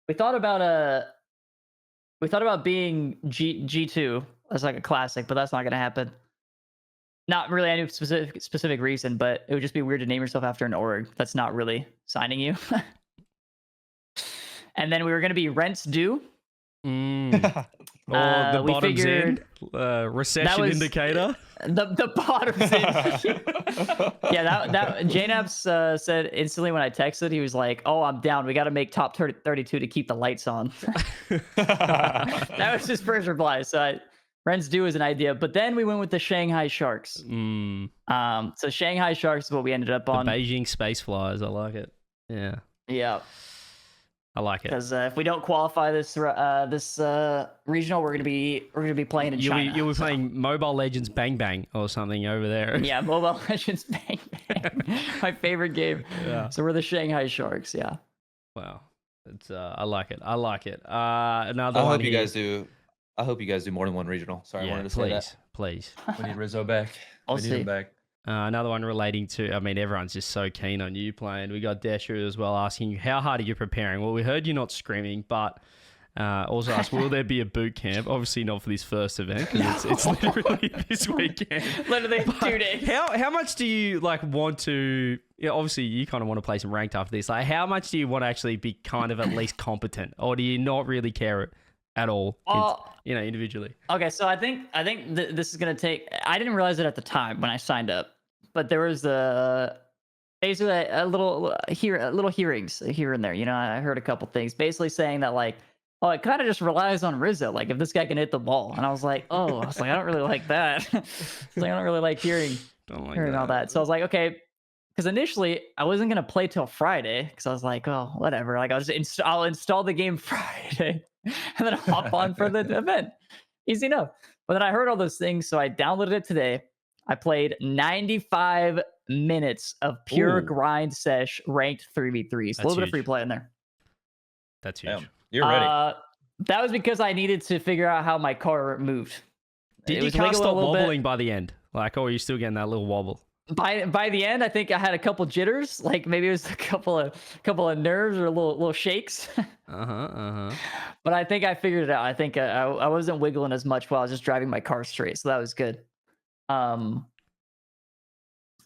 we thought about being G2 as like a classic, but that's not gonna happen. Not really any specific reason, but it would just be weird to name yourself after an org that's not really signing you. And then we were gonna be Rents Due. The we bottom's figured in. Recession indicator. The bottom's in. Yeah, that JKnaps said instantly when I texted, he was like, "Oh, I'm down. We got to make top 32 to keep the lights on." That was his first reply. So Rents Due is an idea, but then we went with the Shanghai Sharks. So Shanghai Sharks is what we ended up on. The Beijing Space Flyers. I like it. Yeah. Yeah. I like it because if we don't qualify this regional, we're gonna be playing in China. You'll be playing Mobile Legends Bang Bang or something over there. Yeah, Mobile Legends Bang Bang, my favorite game. Yeah. So we're the Shanghai Sharks. Yeah. Wow, it's I like it. Another. I one hope you guys do. I hope you guys do more than one regional. Sorry, I wanted to say that. Please. We need Rizzo back. We need him back. Another one relating to, I mean, everyone's just so keen on you playing. We got Desher as well asking you, how hard are you preparing? Well, we heard you're not screaming, but also asked, will there be a boot camp? Obviously not for this first event because it's literally this weekend. Literally 2 days. How much do you want to, obviously you kind of want to play some ranked after this. Like, how much do you want to actually be kind of at least competent, or do you not really care at all, individually? Okay, so I think this is going to take, I didn't realize it at the time when I signed up. But there was basically a little hearings here and there. You know, I heard a couple things basically saying that like, oh, it kind of just relies on Rizzo. Like if this guy can hit the ball, and I was like, I don't really like that. I don't really like hearing all that. So I was like, okay, because initially I wasn't gonna play till Friday because I was like, oh, whatever. Like I'll install the game Friday and then hop on for the event. Easy enough. But then I heard all those things, so I downloaded it today. I played 95 minutes of pure grind sesh ranked 3v3s. A little bit of free play in there. That's huge. Damn, you're ready. That was because I needed to figure out how my car moved. Did you stop wobbling by the end? Like, or are you still getting that little wobble? By the end, I think I had a couple jitters. Like maybe it was a couple of nerves or little shakes. But I think I figured it out. I think I wasn't wiggling as much while I was just driving my car straight, so that was good. And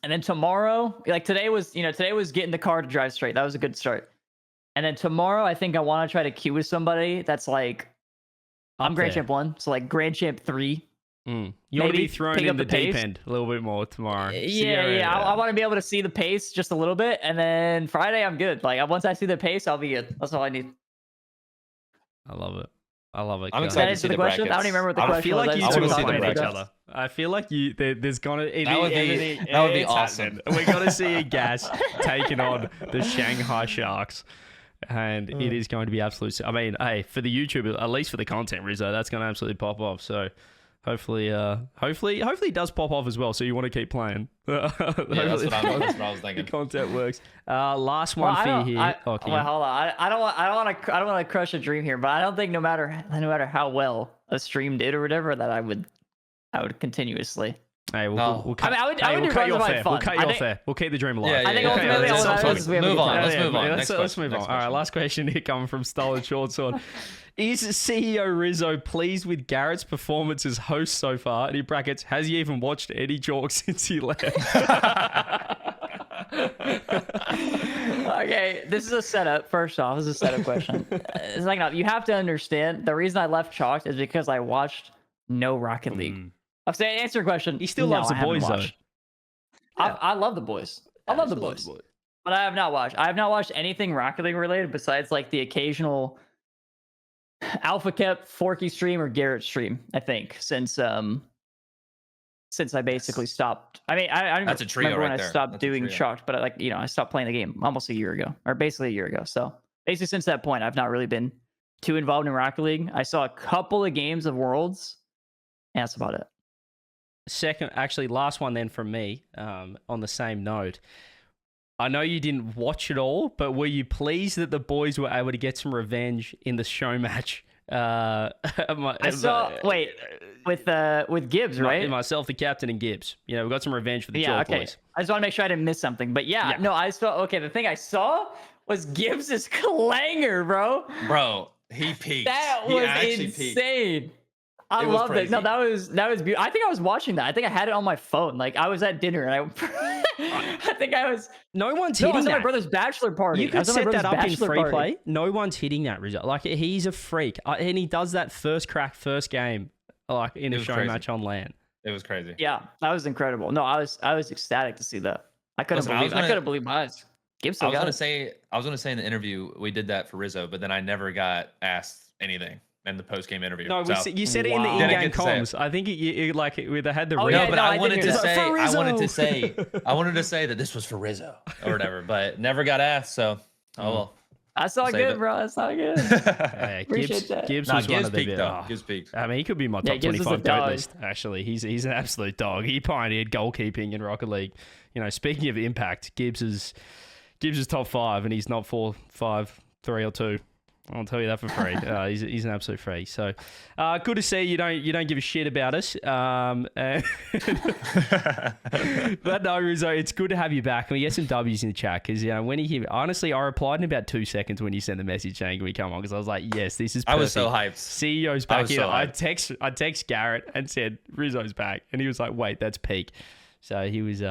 then tomorrow, like today was getting the car to drive straight. That was a good start. And then tomorrow, I think I want to try to queue with somebody that's like, I'm Grand Champ 1, so like Grand Champ 3. You want to be thrown in the deep end a little bit more tomorrow. I want to be able to see the pace just a little bit, and then Friday I'm good. Like once I see the pace, I'll be good. That's all I need. I love it. I'm excited to see the brackets. I don't even remember what the question was. I feel like you two two will are see playing the each other. I feel like there's gonna that would be awesome. We're gonna see a gas taking on the Shanghai Sharks, and it is going to be absolute. I mean, hey, for the YouTube, at least for the content, Rizzo, that's going to absolutely pop off. So hopefully it does pop off as well. So you want to keep playing. That's what I was thinking. The content works. Last one for you here. Hold on. I don't want to crush a dream here, but I don't think no matter how well a stream did or whatever, that I would continuously. Hey, we'll cut, I would cut you off there. We'll cut you off there. We'll keep the dream alive. I think ultimately let's move on. Let's move on. All right, last question here coming from Stolen Short Sword. Is CEO Rizzo pleased with Garrett's performance as host so far? And in brackets, has he even watched any Jork since he left? okay, this is a setup. First off, this is a setup question. It's like, no, you have to understand the reason I left Chalked is because I watched no Rocket League. I'm saying, answer your question. He still no, loves the I haven't boys, though. watched. Yeah. I love the boys. I love the boys. But I have not watched. I have not watched anything Rocket League related besides like the occasional Alpha Kept, Forky stream or Garrett stream. I think since I basically stopped. I mean, I don't That's a trio remember when right I there. stopped That's a doing trio. Chalked, but I stopped playing the game almost a year ago, or basically a year ago. So basically since that point, I've not really been too involved in Rocket League. I saw a couple of games of Worlds, and that's about it. Last one then from me, on the same note. I know you didn't watch it all, but were you pleased that the boys were able to get some revenge in the show match? I saw with Gibbs, right? Myself, the captain, and Gibbs. You know, we got some revenge for the Chalk boys. I just want to make sure I didn't miss something. But no, I saw. Okay, the thing I saw was Gibbs's clanger, bro. Bro, he peaked. That was insane. Peaked. I loved it. No, that was beautiful. I think I was watching that. I think I had it on my phone. Like I was at dinner and I think I was. No one's I hitting was at that. my brother's bachelor party. You could set that up in free party. play. No one's hitting that result. Like he's a freak, and he does that first game, like in a show match on LAN. It was crazy. Yeah, that was incredible. No, I was ecstatic to see that. I couldn't believe my eyes. I was gonna say in the interview we did that for Rizzo, but then I never got asked anything in the post game interview. No, you said it in the in-game comms. I think you like it. They had the. I wanted to say that this was for Rizzo or whatever, but never got asked. So well. That's not good, bro. That's not good. Gibbs was one of the best. Gibbs peaked. I mean, he could be my top 25 GOAT list. Actually, he's an absolute dog. He pioneered goalkeeping in Rocket League. You know, speaking of impact, Gibbs is top 5, and he's not 4, 5, 3, or 2. I'll tell you that for free. He's an absolute freak. So, good to see you don't give a shit about us. But no, Rizzo, it's good to have you back. And we get some W's in the chat because when you hear, honestly, I replied in about 2 seconds when you sent the message saying, "Can we come on?" Because I was like, "Yes, this is perfect." I was so hyped. CEO's back here. I text Garrett and said, "Rizzo's back," and he was like, "Wait, that's peak." So he was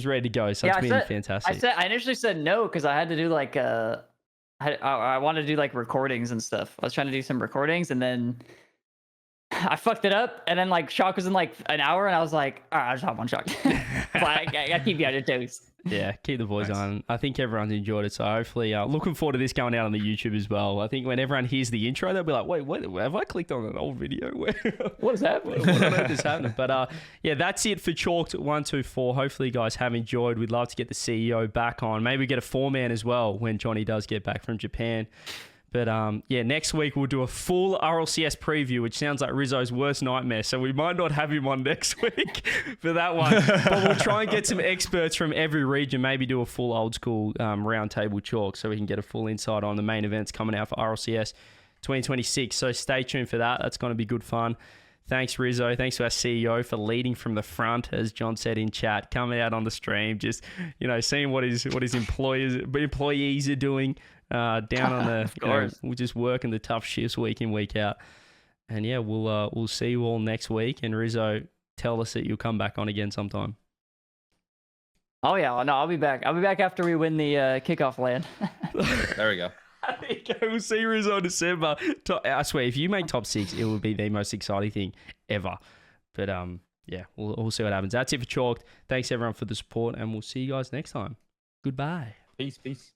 ready to go. So it's been fantastic. I initially said no because I had to do like I wanted to do like recordings and stuff. I was trying to do some recordings and then I fucked it up. And then like Shock was in like an hour and I was like, all right, I'll just hop on Shock. I gotta keep you on your toes. Yeah, keep the boys on. I think everyone's enjoyed it. So hopefully, looking forward to this going out on the YouTube as well. I think when everyone hears the intro, they'll be like, wait, what? Have I clicked on an old video? What is happening? What on earth is happening? But that's it for Chalked 124. Hopefully, you guys have enjoyed. We'd love to get the CEO back on. Maybe get a 4-man as well when Johnny does get back from Japan. But next week we'll do a full RLCS preview, which sounds like Rizzo's worst nightmare. So we might not have him on next week for that one. But we'll try and get some experts from every region, maybe do a full old school roundtable Chalk so we can get a full insight on the main events coming out for RLCS 2026. So stay tuned for that. That's going to be good fun. Thanks, Rizzo. Thanks to our CEO for leading from the front, as John said in chat, coming out on the stream, just seeing what his employees are doing. Down on the, we're just working the tough shifts week in, week out. And yeah, we'll see you all next week. And Rizzo, tell us that you'll come back on again sometime. Oh yeah, no, I'll be back. I'll be back after we win the kickoff LAN. There we go. We'll see Rizzo in December. I swear, if you make top 6, it will be the most exciting thing ever. But we'll see what happens. That's it for Chalked. Thanks everyone for the support, and we'll see you guys next time. Goodbye. Peace. Peace.